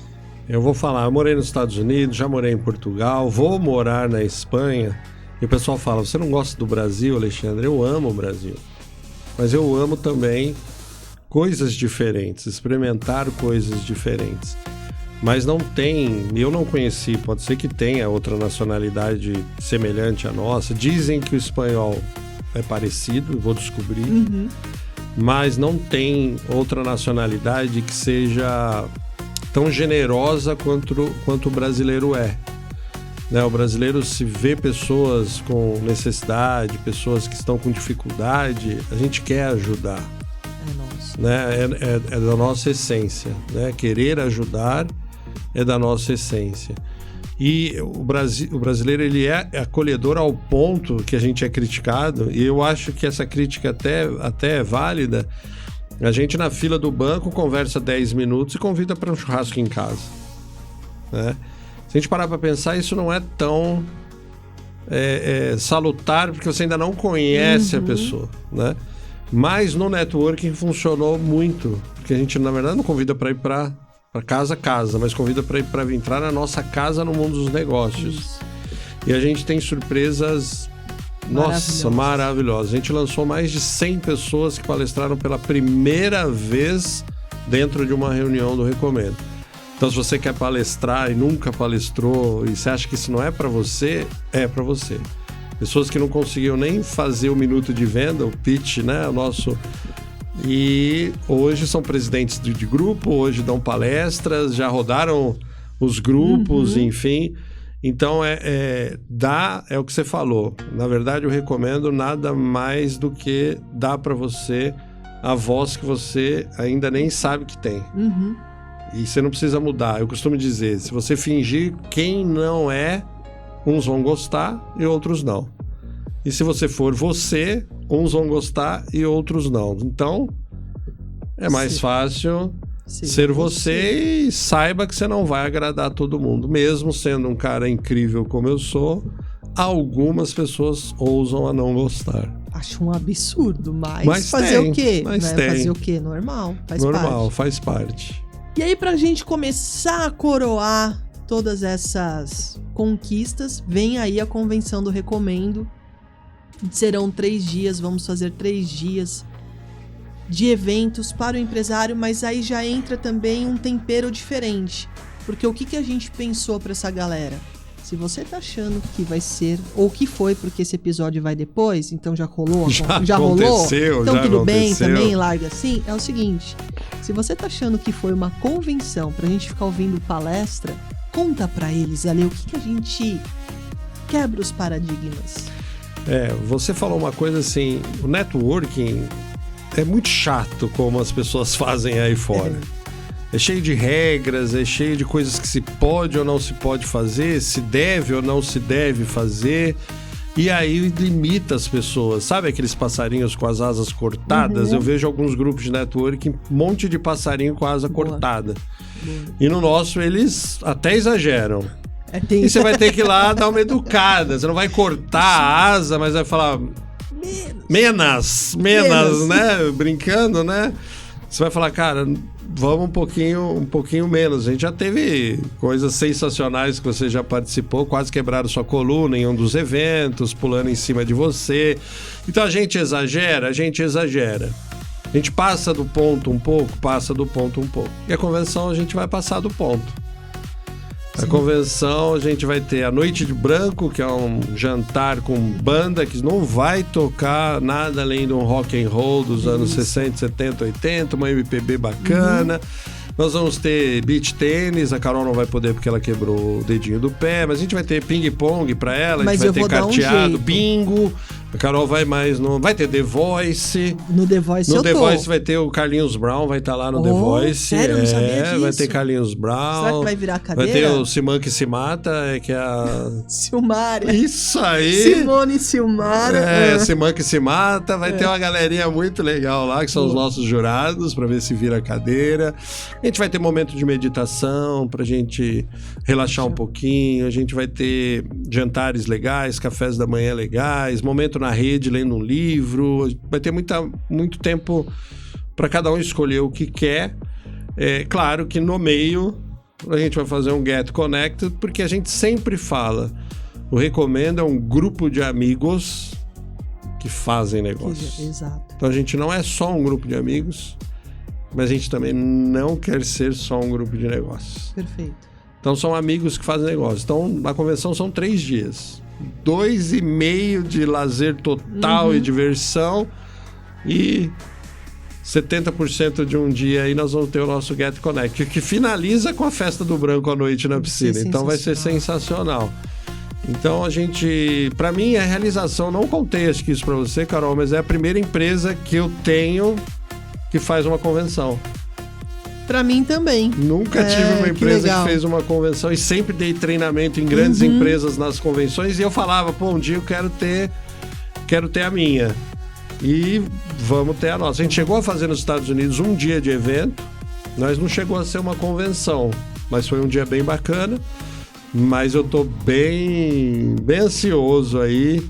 Eu vou falar, eu morei nos Estados Unidos, já morei em Portugal, vou morar na Espanha, e o pessoal fala, você não gosta do Brasil, Alexandre? Eu amo o Brasil, mas eu amo também coisas diferentes, experimentar coisas diferentes. Mas não tem, eu não conheci, pode ser que tenha outra nacionalidade semelhante à nossa, dizem que o espanhol é parecido, vou descobrir, mas não tem outra nacionalidade que seja tão generosa quanto o brasileiro é. Né? O brasileiro, se vê pessoas com necessidade, pessoas que estão com dificuldade, a gente quer ajudar. É nosso. Né? É da nossa essência. Né? Querer ajudar é da nossa essência. E o brasileiro, ele é acolhedor ao ponto que a gente é criticado, e eu acho que essa crítica até é válida. A gente, na fila do banco, conversa 10 minutos e convida para um churrasco em casa. Né? Se a gente parar para pensar, isso não é tão salutar, porque você ainda não conhece a pessoa. Né? Mas no networking funcionou muito, porque a gente, na verdade, não convida para ir para casa, mas convida para entrar na nossa casa no mundo dos negócios. Isso. E a gente tem surpresas, maravilhosas. A gente lançou mais de 100 pessoas que palestraram pela primeira vez dentro de uma reunião do Recomendo. Então, se você quer palestrar e nunca palestrou, e você acha que isso não é para você, é para você. Pessoas que não conseguiam nem fazer o minuto de venda, o pitch, né? O nosso... E hoje são presidentes de grupo, hoje dão palestras, já rodaram os grupos, enfim. Então, é o que você falou. Na verdade, eu recomendo nada mais do que dar para você a voz que você ainda nem sabe que tem. E você não precisa mudar. Eu costumo dizer, se você fingir quem não é, uns vão gostar e outros não. E se você for você, uns vão gostar e outros não. Então, é mais fácil ser você e saiba que você não vai agradar todo mundo. Mesmo sendo um cara incrível como eu sou, algumas pessoas ousam a não gostar. Acho um absurdo, mas fazer o quê? Fazer o quê? Normal, faz parte. E aí, pra gente começar a coroar todas essas conquistas, vem aí a convenção do Recomendo. Serão 3 dias, vamos fazer 3 dias de eventos para o empresário, mas aí já entra também um tempero diferente. Porque o que a gente pensou para essa galera? Se você tá achando que vai ser, ou que foi, porque esse episódio vai depois, então já rolou? Já rolou? Então já tudo bem também, larga assim. É o seguinte, se você tá achando que foi uma convenção pra gente ficar ouvindo palestra, conta pra eles ali o que a gente quebra os paradigmas. Você falou uma coisa assim, o networking é muito chato como as pessoas fazem aí fora. É cheio de regras, é cheio de coisas que se pode ou não se pode fazer, se deve ou não se deve fazer. E aí limita as pessoas. Sabe aqueles passarinhos com as asas cortadas? Eu vejo alguns grupos de networking, um monte de passarinho com a asa cortada. E no nosso eles até exageram. E você vai ter que ir lá dar uma educada. Você não vai cortar a asa, mas vai falar... Menos, né? Brincando, né? Você vai falar, cara, vamos um pouquinho menos. A gente já teve coisas sensacionais que você já participou, quase quebraram sua coluna em um dos eventos, pulando em cima de você. Então a gente exagera. A gente passa do ponto um pouco, E a convenção a gente vai passar do ponto. A convenção a gente vai ter a Noite de Branco, que é um jantar com banda que não vai tocar nada além de um rock and roll dos anos 60, 70, 80, uma MPB bacana. Nós vamos ter beach tênis, a Carol não vai poder porque ela quebrou o dedinho do pé, mas a gente vai ter ping-pong pra ela, a gente vai ter carteado, bingo. A Carol vai mais no... Vai ter The Voice. No The Voice No The Voice vai ter o Carlinhos Brown, vai estar lá no The Voice. Sério? Eu não sabia disso. Vai ter Carlinhos Brown. Será que vai virar cadeira? Vai ter o Simão que se mata, que é a... Silmara. Isso aí! Simone Silmara. Simão que se mata. Vai ter uma galerinha muito legal lá, que são os nossos jurados, pra ver se vira cadeira. A gente vai ter momento de meditação, pra gente relaxar um pouquinho. A gente vai ter jantares legais, cafés da manhã legais, momento na rede, lendo um livro. Vai ter muito tempo para cada um escolher o que quer. É claro que no meio a gente vai fazer um Get Connected, porque a gente sempre fala, o Recomendo é um grupo de amigos que fazem negócios. Exato. Então a gente não é só um grupo de amigos, mas a gente também não quer ser só um grupo de negócios. Perfeito. Então são amigos que fazem negócios. Então na convenção são 3 dias. 2,5 de lazer total e diversão, e 70% de um dia aí nós vamos ter o nosso Get Connect, que finaliza com a festa do branco à noite na piscina. Então vai ser sensacional. Então a gente, pra mim, a realização, não contei acho que isso pra você, Carol, mas é a primeira empresa que eu tenho que faz uma convenção. Pra mim também. Nunca tive uma empresa que fez uma convenção, e sempre dei treinamento em grandes empresas nas convenções, e eu falava, pô, um dia eu quero ter a minha. E vamos ter a nossa. A gente chegou a fazer nos Estados Unidos um dia de evento, mas não chegou a ser uma convenção, mas foi um dia bem bacana. Mas eu tô bem ansioso aí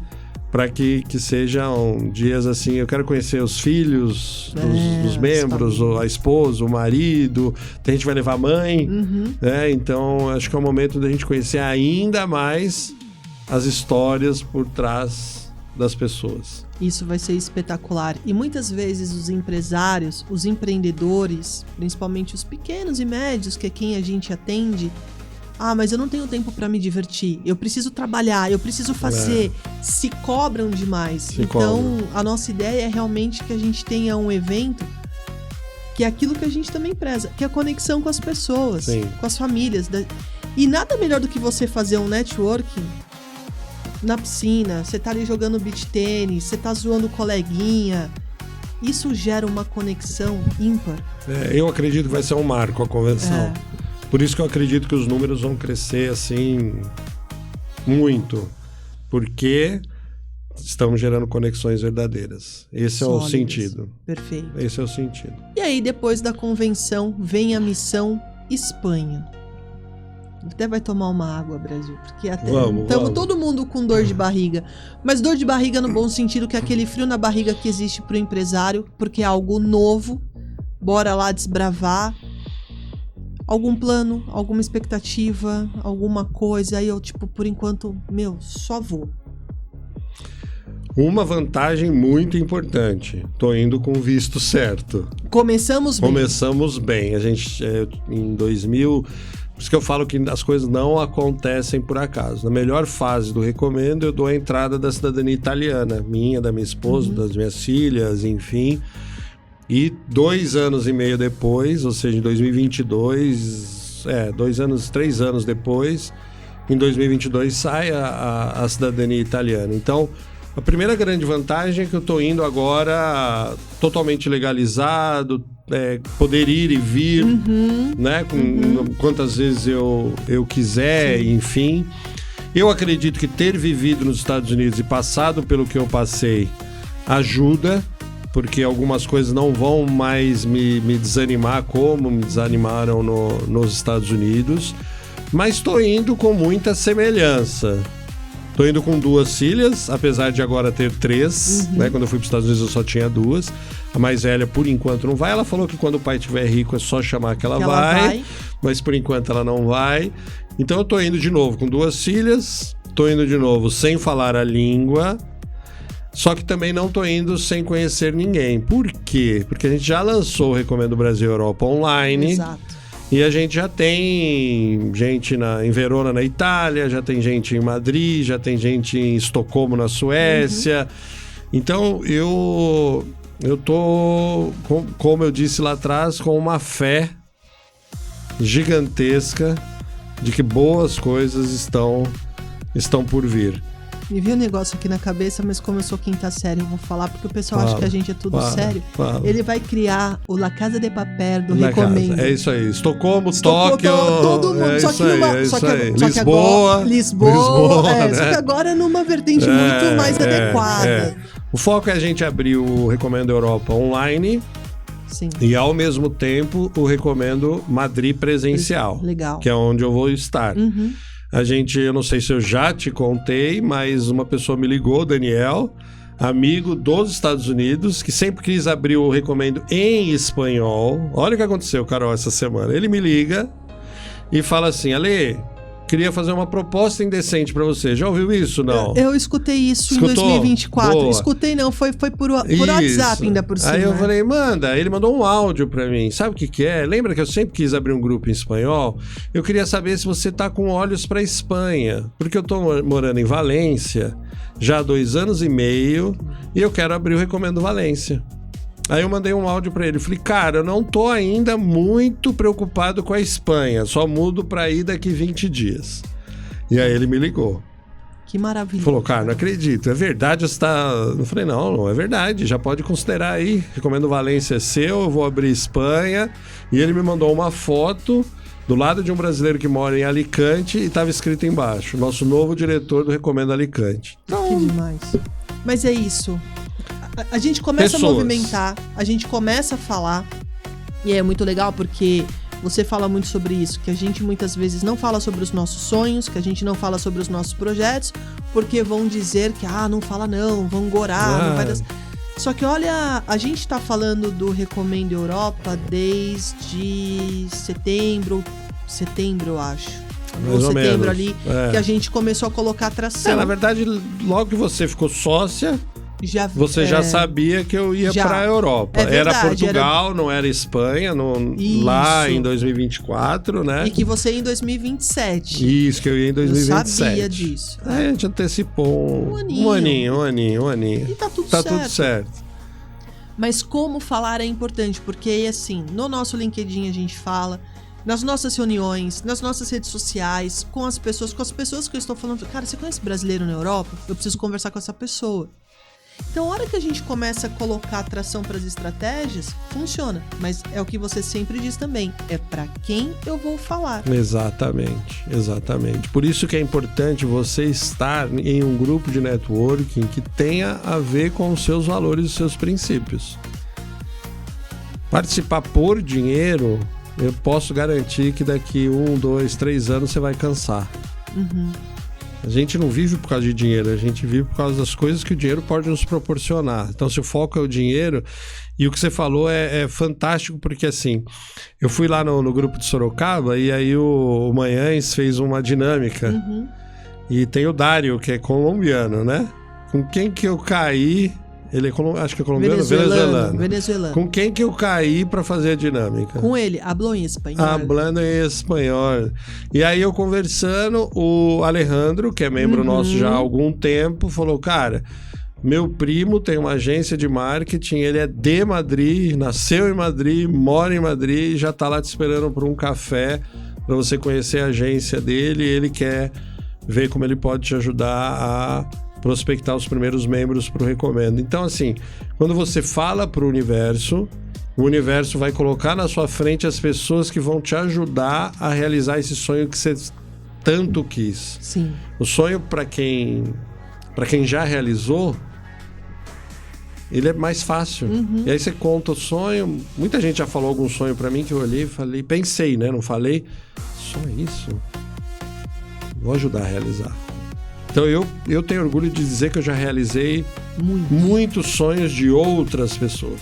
para que sejam dias assim. Eu quero conhecer os filhos dos membros, a esposa, o marido. A gente vai levar a mãe, né? Então acho que é o momento da gente conhecer ainda mais as histórias por trás das pessoas. Isso vai ser espetacular. E muitas vezes os empresários, os empreendedores, principalmente os pequenos e médios, que é quem a gente atende, mas eu não tenho tempo para me divertir, eu preciso trabalhar, eu preciso fazer, se cobram demais. A nossa ideia é realmente que a gente tenha um evento que é aquilo que a gente também preza, que é a conexão com as pessoas, com as famílias. E nada melhor do que você fazer um networking na piscina, você tá ali jogando beach tênis, você tá zoando coleguinha. Isso gera uma conexão ímpar. Eu acredito que vai ser um marco a convenção. Por isso que eu acredito que os números vão crescer assim muito, porque estamos gerando conexões verdadeiras. Esse sólidas. É o sentido. Perfeito. Esse é o sentido. E aí, depois da convenção, vem a missão Espanha. Até vai tomar uma água, Brasil, porque até estamos todo mundo com dor de barriga. Mas dor de barriga no bom sentido, que é aquele frio na barriga que existe pro empresário, porque é algo novo. Bora lá desbravar. Algum plano, alguma expectativa, alguma coisa. Aí eu, por enquanto, só vou. Uma vantagem muito importante. Tô indo com o visto certo. Começamos bem. A gente, em 2000... Por isso que eu falo que as coisas não acontecem por acaso. Na melhor fase do Recomendo, eu dou a entrada da cidadania italiana. Minha, da minha esposa, das minhas filhas, enfim... E 2 anos e meio depois, ou seja, em 2022, 3 anos depois, em 2022 sai a cidadania italiana. Então, a primeira grande vantagem é que eu estou indo agora totalmente legalizado, poder ir e vir, né? Quantas vezes eu quiser, enfim. Eu acredito que ter vivido nos Estados Unidos e passado pelo que eu passei ajuda, porque algumas coisas não vão mais me desanimar como me desanimaram nos Estados Unidos, mas estou indo com muita semelhança. Estou indo com 2 filhas, apesar de agora ter 3, né? Quando eu fui para os Estados Unidos eu só tinha 2. A mais velha, por enquanto, não vai. Ela falou que quando o pai estiver rico é só chamar que ela vai, mas por enquanto ela não vai. Então eu estou indo de novo com 2 filhas, estou indo de novo sem falar a língua. Só que também não tô indo sem conhecer ninguém. Por quê? Porque a gente já lançou o Recomendo Brasil Europa online. Exato. E a gente já tem gente em Verona, na Itália, já tem gente em Madrid, já tem gente em Estocolmo, na Suécia. Então, eu tô, como eu disse lá atrás, com uma fé gigantesca de que boas coisas estão por vir. Me viu um negócio aqui na cabeça, mas como eu sou quinta série, eu vou falar, porque o pessoal acha que a gente é tudo sério. Ele vai criar o La Casa de Papel do Recomendo. É isso aí. Estocolmo, Tóquio. Todo mundo. É só isso que aí, numa, é só isso que, aí. só que agora, Lisboa. né? Só que agora numa vertente muito mais adequada. O foco é a gente abrir o Recomendo Europa online. Sim. E ao mesmo tempo o Recomendo Madrid presencial. Legal. Que é onde eu vou estar. Uhum. Eu não sei se eu já te contei, mas uma pessoa me ligou, Daniel, amigo dos Estados Unidos, que sempre quis abrir o Recomendo em espanhol. Olha o que aconteceu, Carol, essa semana. Ele me liga e fala assim: Ale, queria fazer uma proposta indecente pra você. Já ouviu isso? Não? Eu escutei isso Escutou? em 2024. Boa. Escutei não, foi por WhatsApp ainda por cima. Aí eu falei, manda. Ele mandou um áudio pra mim. Sabe o que é? Lembra que eu sempre quis abrir um grupo em espanhol? Eu queria saber se você tá com olhos pra Espanha. Porque eu tô morando em Valência já há 2 anos e meio e eu quero abrir o Recomendo Valência. Aí eu mandei um áudio pra ele. Falei, cara, eu não tô ainda muito preocupado com a Espanha. Só mudo pra ir daqui 20 dias. E aí ele me ligou. Que maravilha. Falou, cara, não acredito. É verdade, você tá... Eu falei, não é verdade. Já pode considerar aí. Recomendo Valência é seu, eu vou abrir Espanha. E ele me mandou uma foto do lado de um brasileiro que mora em Alicante e tava escrito embaixo: nosso novo diretor do Recomendo Alicante. Que demais. Mas é isso. A gente começa a movimentar, a gente começa a falar, e é muito legal porque você fala muito sobre isso, que a gente muitas vezes não fala sobre os nossos sonhos, que a gente não fala sobre os nossos projetos, porque vão dizer que, não fala não, vão gorar, não vai dar... Só que olha, a gente tá falando do Recomendo Europa desde setembro, eu acho. Mais ou setembro menos. Ali, que a gente começou a colocar atração. Na verdade, logo que você ficou sócia... Você já sabia que eu ia para a Europa. Era Portugal, não era Espanha, lá em 2024, né? E que você ia em 2027. Isso, que eu ia em 2027. Eu sabia disso. Aí a gente antecipou um aninho. E tá tudo tudo certo. Mas como falar é importante, porque assim, no nosso LinkedIn a gente fala, nas nossas reuniões, nas nossas redes sociais, com as pessoas que eu estou falando, cara, você conhece brasileiro na Europa? Eu preciso conversar com essa pessoa. Então, a hora que a gente começa a colocar atração para as estratégias, funciona. Mas é o que você sempre diz também, é para quem eu vou falar. Exatamente. Por isso que é importante você estar em um grupo de networking que tenha a ver com os seus valores e os seus princípios. Participar por dinheiro, eu posso garantir que daqui 1, 2, 3 anos você vai cansar. Uhum. A gente não vive por causa de dinheiro, a gente vive por causa das coisas que o dinheiro pode nos proporcionar. Então, se o foco é o dinheiro, e o que você falou é fantástico, porque assim, eu fui lá no grupo de Sorocaba e aí o Manhães fez uma dinâmica. Uhum. E tem o Dário, que é colombiano, né? Com quem que eu caí... Ele é acho que é colombiano? Venezuelano. Com quem que eu caí pra fazer a dinâmica? Com ele, hablou em espanhol. Hablando em espanhol. E aí eu conversando, o Alejandro, que é membro nosso já há algum tempo, falou, cara, meu primo tem uma agência de marketing, ele é de Madrid, nasceu em Madrid, mora em Madrid, já tá lá te esperando por um café pra você conhecer a agência dele, e ele quer ver como ele pode te ajudar a prospectar os primeiros membros para o Recomendo. Então, assim, quando você fala para o universo vai colocar na sua frente as pessoas que vão te ajudar a realizar esse sonho que você tanto quis. Sim. O sonho, para quem já realizou, ele é mais fácil. Uhum. E aí você conta o sonho. Muita gente já falou algum sonho para mim que eu olhei e falei, pensei, né? Não falei, só isso? Vou ajudar a realizar. Então eu tenho orgulho de dizer que eu já realizei muitos sonhos de outras pessoas.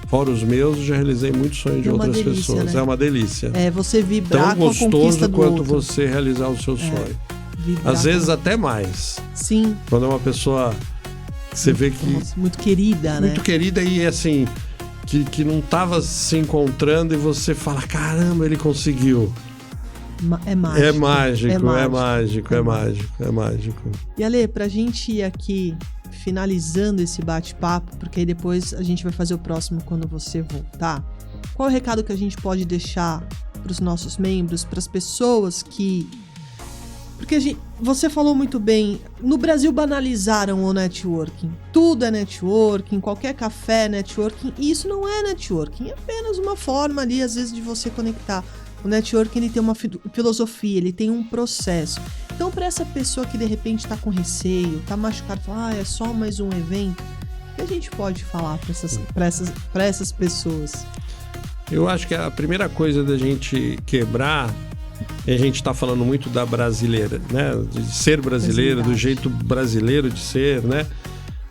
Fora os meus, eu já realizei muitos sonhos de outras pessoas. Né? É uma delícia. É você vibrar com a conquista do outro. Tão gostoso quanto você realizar o seu sonho. Às vezes até mais. Sim. Quando uma pessoa Você vê que... Nossa, muito querida, né? Muito querida e assim, que não tava se encontrando e você fala, caramba, ele conseguiu. É mágico. É mágico. E Ale, pra gente ir aqui finalizando esse bate-papo, porque aí depois a gente vai fazer o próximo quando você voltar. Qual é o recado que a gente pode deixar pros nossos membros, pras pessoas que... Porque você falou muito bem, no Brasil banalizaram o networking. Tudo é networking, qualquer café é networking. E isso não é networking, é apenas uma forma ali, às vezes, de você conectar. O networking, ele tem uma filosofia, ele tem um processo. Então, para essa pessoa que, de repente, tá com receio, tá machucado, fala, é só mais um evento, o que a gente pode falar para essas pessoas? Eu acho que a primeira coisa da gente quebrar... E a gente está falando muito da brasileira, né? De ser brasileira, do jeito brasileiro de ser, né?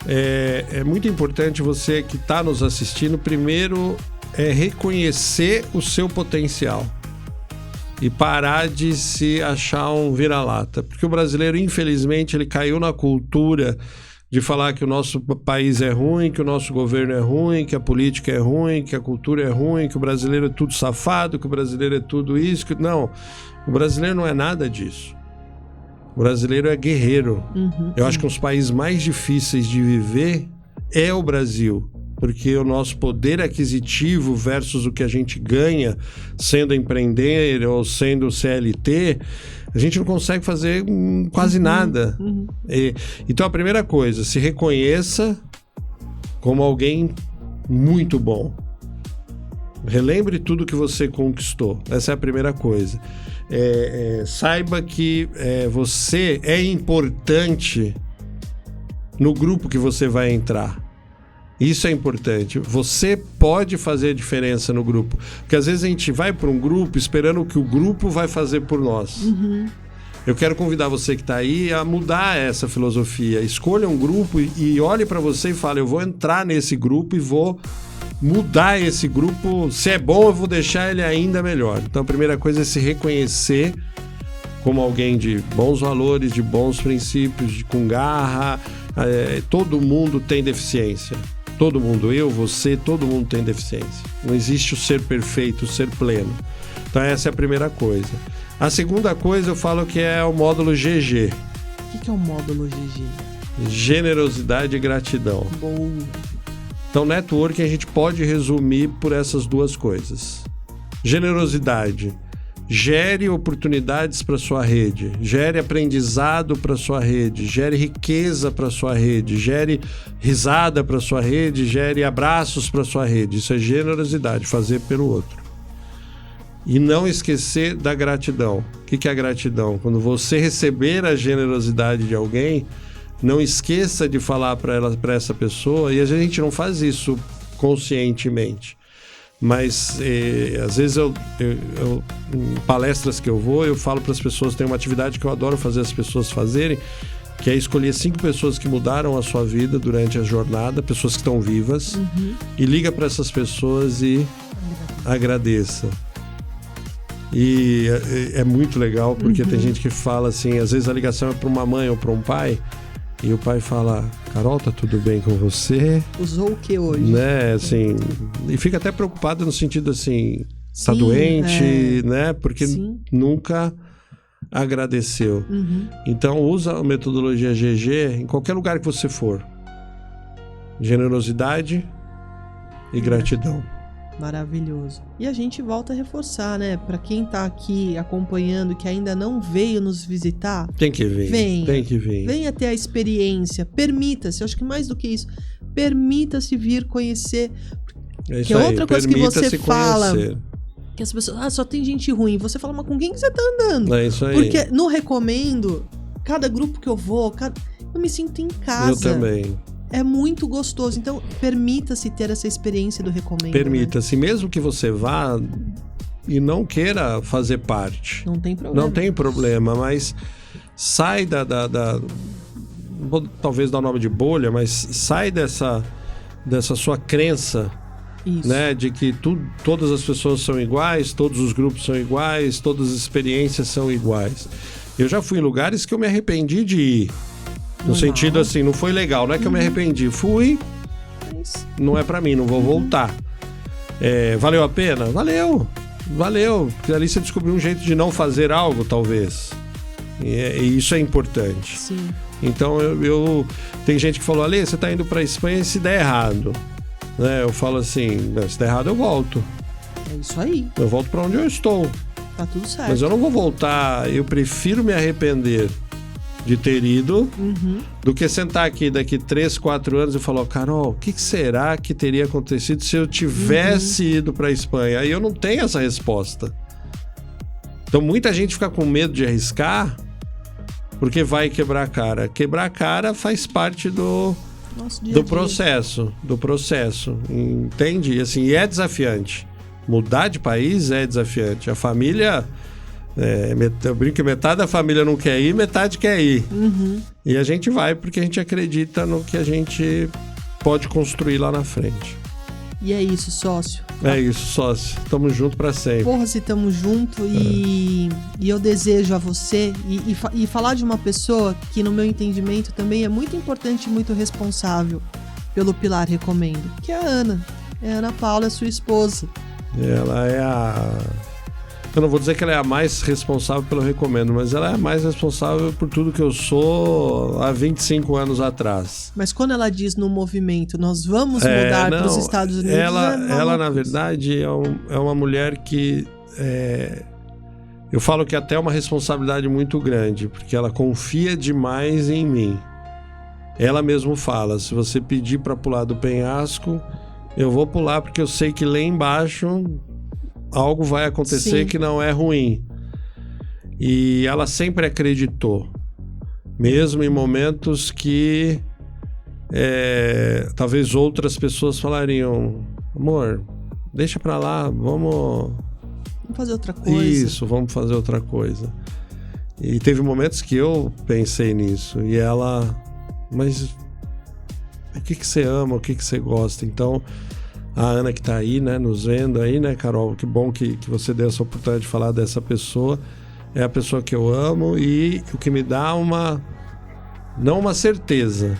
É muito importante você que está nos assistindo, primeiro, reconhecer o seu potencial e parar de se achar um vira-lata. Porque o brasileiro, infelizmente, ele caiu na cultura de falar que o nosso país é ruim, que o nosso governo é ruim, que a política é ruim, que a cultura é ruim, que o brasileiro é tudo safado, que o brasileiro é tudo isso. Não, o brasileiro não é nada disso. O brasileiro é guerreiro. Eu acho que um dos países mais difíceis de viver é o Brasil, porque o nosso poder aquisitivo versus o que a gente ganha sendo empreender ou sendo CLT, a gente não consegue fazer quase nada. Então a primeira coisa, se reconheça como alguém muito bom. Relembre tudo que você conquistou. Essa é a primeira coisa. Saiba que você é importante no grupo que você vai entrar. Isso é importante. Você pode fazer a diferença no grupo. Porque às vezes a gente vai para um grupo esperando o que o grupo vai fazer por nós. Eu quero convidar você que está aí a mudar essa filosofia. Escolha um grupo e olhe para você e fale, eu vou entrar nesse grupo e vou mudar esse grupo. Se é bom, eu vou deixar ele ainda melhor. Então a primeira coisa é se reconhecer como alguém de bons valores, de bons princípios, com garra. Todo mundo tem deficiência. Todo mundo, eu, você, todo mundo tem deficiência. Não existe o ser perfeito, o ser pleno. Então essa é a primeira coisa. A segunda coisa eu falo que é o módulo GG. O que é o módulo GG? Generosidade e gratidão. Bom. Então networking a gente pode resumir por essas duas coisas. Generosidade. Gere oportunidades para sua rede, gere aprendizado para sua rede, gere riqueza para sua rede, gere risada para sua rede, gere abraços para sua rede. Isso é generosidade, fazer pelo outro. E não esquecer da gratidão. O que é a gratidão? Quando você receber a generosidade de alguém, não esqueça de falar para essa pessoa, e a gente não faz isso conscientemente. Mas às vezes em palestras que eu vou, eu falo para as pessoas, tem uma atividade que eu adoro fazer as pessoas fazerem, que é escolher 5 pessoas que mudaram a sua vida durante a jornada, pessoas que estão vivas, e liga para essas pessoas e agradeça. E é muito legal, porque tem gente que fala assim, às vezes a ligação é para uma mãe ou para um pai, e o pai fala, Carol, tá tudo bem com você? Usou o que hoje? Né, assim, e fica até preocupado no sentido assim, tá doente, né? Porque nunca agradeceu. Então usa a metodologia GG em qualquer lugar que você for. Generosidade e gratidão. Maravilhoso. E a gente volta a reforçar, né? Para quem tá aqui acompanhando, que ainda não veio nos visitar, tem que vir. Tem que vir. Venha ter a experiência. Permita-se, eu acho que mais do que isso, permita-se vir conhecer. Que é outra coisa que você fala. Que as pessoas, só tem gente ruim. Você fala, mas com quem que você tá andando? É isso aí. Porque no Recomendo, cada grupo que eu vou, eu me sinto em casa. Eu também. É muito gostoso. Então, permita-se ter essa experiência do Recomendo. Permita-se. Né? Mesmo que você vá e não queira fazer parte. Não tem problema. Não tem problema, mas sai vou talvez dar o nome de bolha, mas sai dessa sua crença, né, de que todas as pessoas são iguais, todos os grupos são iguais, todas as experiências são iguais. Eu já fui em lugares que eu me arrependi de ir. No sentido assim, não foi legal, não é que eu me arrependi. Fui, não é pra mim, não vou voltar. Valeu a pena? Valeu. Porque ali você descobriu um jeito de não fazer algo, talvez. E isso é importante. Sim. Então, tem gente que falou, Ale, você tá indo pra Espanha e se der errado. Né? Eu falo assim, se der errado eu volto. É isso aí. Eu volto pra onde eu estou. Tá tudo certo. Mas eu não vou voltar, eu prefiro me arrepender de ter ido do que sentar aqui daqui 3, 4 anos e falar, Carol, o que será que teria acontecido se eu tivesse ido pra Espanha? Aí eu não tenho essa resposta. Então muita gente fica com medo de arriscar porque vai quebrar a cara. Quebrar a cara faz parte do processo. Entende? Assim, e é desafiante. Mudar de país é desafiante. A família... eu brinco que metade da família não quer ir, metade quer ir. E a gente vai porque a gente acredita no que a gente pode construir lá na frente. E é isso, sócio. É isso, sócio. Tamo junto pra sempre. Porra, se tamo junto e eu desejo a você e falar de uma pessoa que, no meu entendimento, também é muito importante e muito responsável pelo Pilar Recomendo, que é a Ana. É a Ana Paula, sua esposa. Ela é eu não vou dizer que ela é a mais responsável pelo Recomendo, mas ela é a mais responsável por tudo que eu sou há 25 anos atrás. Mas quando ela diz no movimento, nós vamos mudar para os Estados Unidos... Ela na verdade, é uma mulher que... eu falo que até é uma responsabilidade muito grande, porque ela confia demais em mim. Ela mesmo fala, se você pedir para pular do penhasco, eu vou pular porque eu sei que lá embaixo... algo vai acontecer que não é ruim. E ela sempre acreditou. Mesmo em momentos que talvez outras pessoas falariam, amor, deixa pra lá, vamos fazer outra coisa. Isso, vamos fazer outra coisa. E teve momentos que eu pensei nisso. E ela, mas o que você ama, o que você gosta? Então... a Ana que tá aí, né, nos vendo aí, né, Carol? Que bom que você deu essa oportunidade de falar dessa pessoa. É a pessoa que eu amo e o que me dá não uma certeza,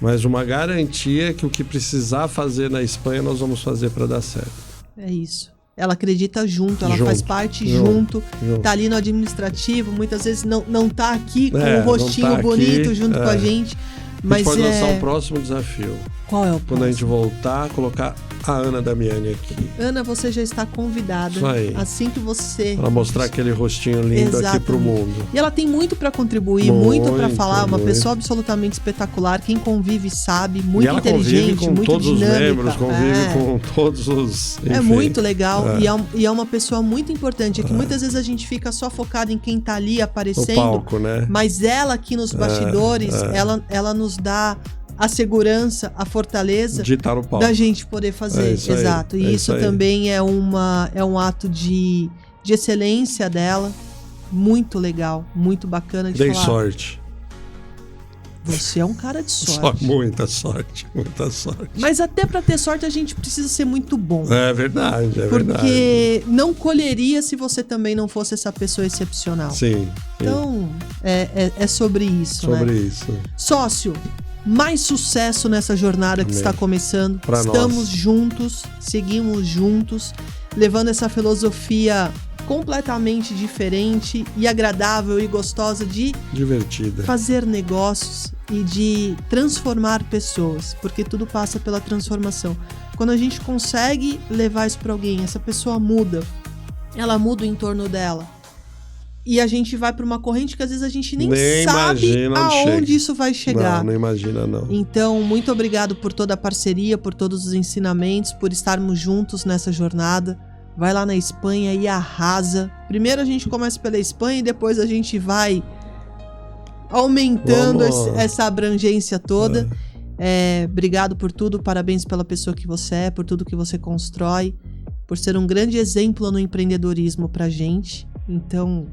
mas uma garantia que o que precisar fazer na Espanha nós vamos fazer para dar certo. É isso. Ela acredita junto, ela faz parte junto. Tá ali no administrativo, muitas vezes não tá aqui com um rostinho bonito junto com a gente. Mas a gente pode lançar um próximo desafio. Qual é o próximo? Quando a gente voltar, colocar a Ana Damiani aqui. Ana, você já está convidada. Isso aí. Assim que você... Para mostrar aquele rostinho lindo aqui pro mundo. E ela tem muito para contribuir, muito para falar. Uma pessoa absolutamente espetacular. Quem convive sabe, muito inteligente, muito dinâmica. Convive com todos os membros, convive com todos os... Enfim. É muito legal e é uma pessoa muito importante. É que muitas vezes a gente fica só focado em quem tá ali aparecendo. No palco, né? Mas ela aqui nos bastidores, ela nos dá... a segurança, a fortaleza de estar no palco, da gente poder fazer. Exato. E isso também é um ato de excelência dela. Muito legal, muito bacana de falar. Dei sorte. Você é um cara de sorte. Muita sorte. Mas até pra ter sorte a gente precisa ser muito bom. É verdade, Porque não colheria se você também não fosse essa pessoa excepcional. Sim. Então, é sobre isso, Sobre isso. Sócio, mais sucesso nessa jornada que está começando. Estamos juntos, seguimos juntos, levando essa filosofia completamente diferente e agradável e gostosa de divertida, fazer negócios e de transformar pessoas, porque tudo passa pela transformação. Quando a gente consegue levar isso para alguém, essa pessoa muda, ela muda o entorno dela. E a gente vai para uma corrente que às vezes a gente nem sabe aonde isso vai chegar. Não imagina, não. Então, muito obrigado por toda a parceria, por todos os ensinamentos, por estarmos juntos nessa jornada. Vai lá na Espanha e arrasa. Primeiro a gente começa pela Espanha e depois a gente vai aumentando essa abrangência toda. Obrigado por tudo, parabéns pela pessoa que você é, por tudo que você constrói, por ser um grande exemplo no empreendedorismo pra gente. Então...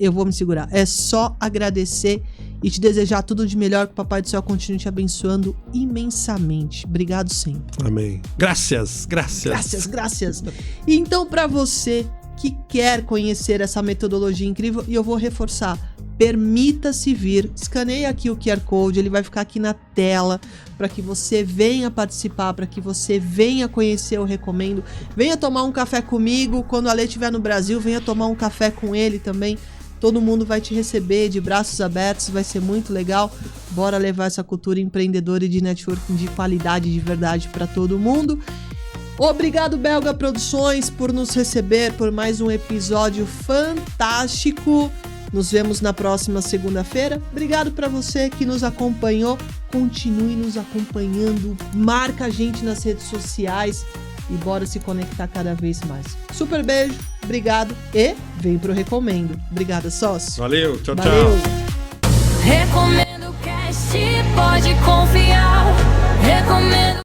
eu vou me segurar. É só agradecer e te desejar tudo de melhor, que o Papai do Céu continue te abençoando imensamente. Obrigado sempre. Amém. Graças. E então, para você que quer conhecer essa metodologia incrível, e eu vou reforçar, permita-se vir, escaneie aqui o QR Code, ele vai ficar aqui na tela para que você venha participar, para que você venha conhecer o Recomendo, venha tomar um café comigo, quando a Lê estiver no Brasil, venha tomar um café com ele também, todo mundo vai te receber de braços abertos, vai ser muito legal, bora levar essa cultura empreendedora e de networking de qualidade, de verdade para todo mundo. Obrigado, Belga Produções, por nos receber por mais um episódio fantástico. Nos vemos na próxima segunda-feira. Obrigado para você que nos acompanhou. Continue nos acompanhando. Marca a gente nas redes sociais e bora se conectar cada vez mais. Super beijo, obrigado e vem pro Recomendo. Obrigada, sócio. Valeu, tchau, Valeu. tchau. Recomendo Cast, pode confiar. Recomendo.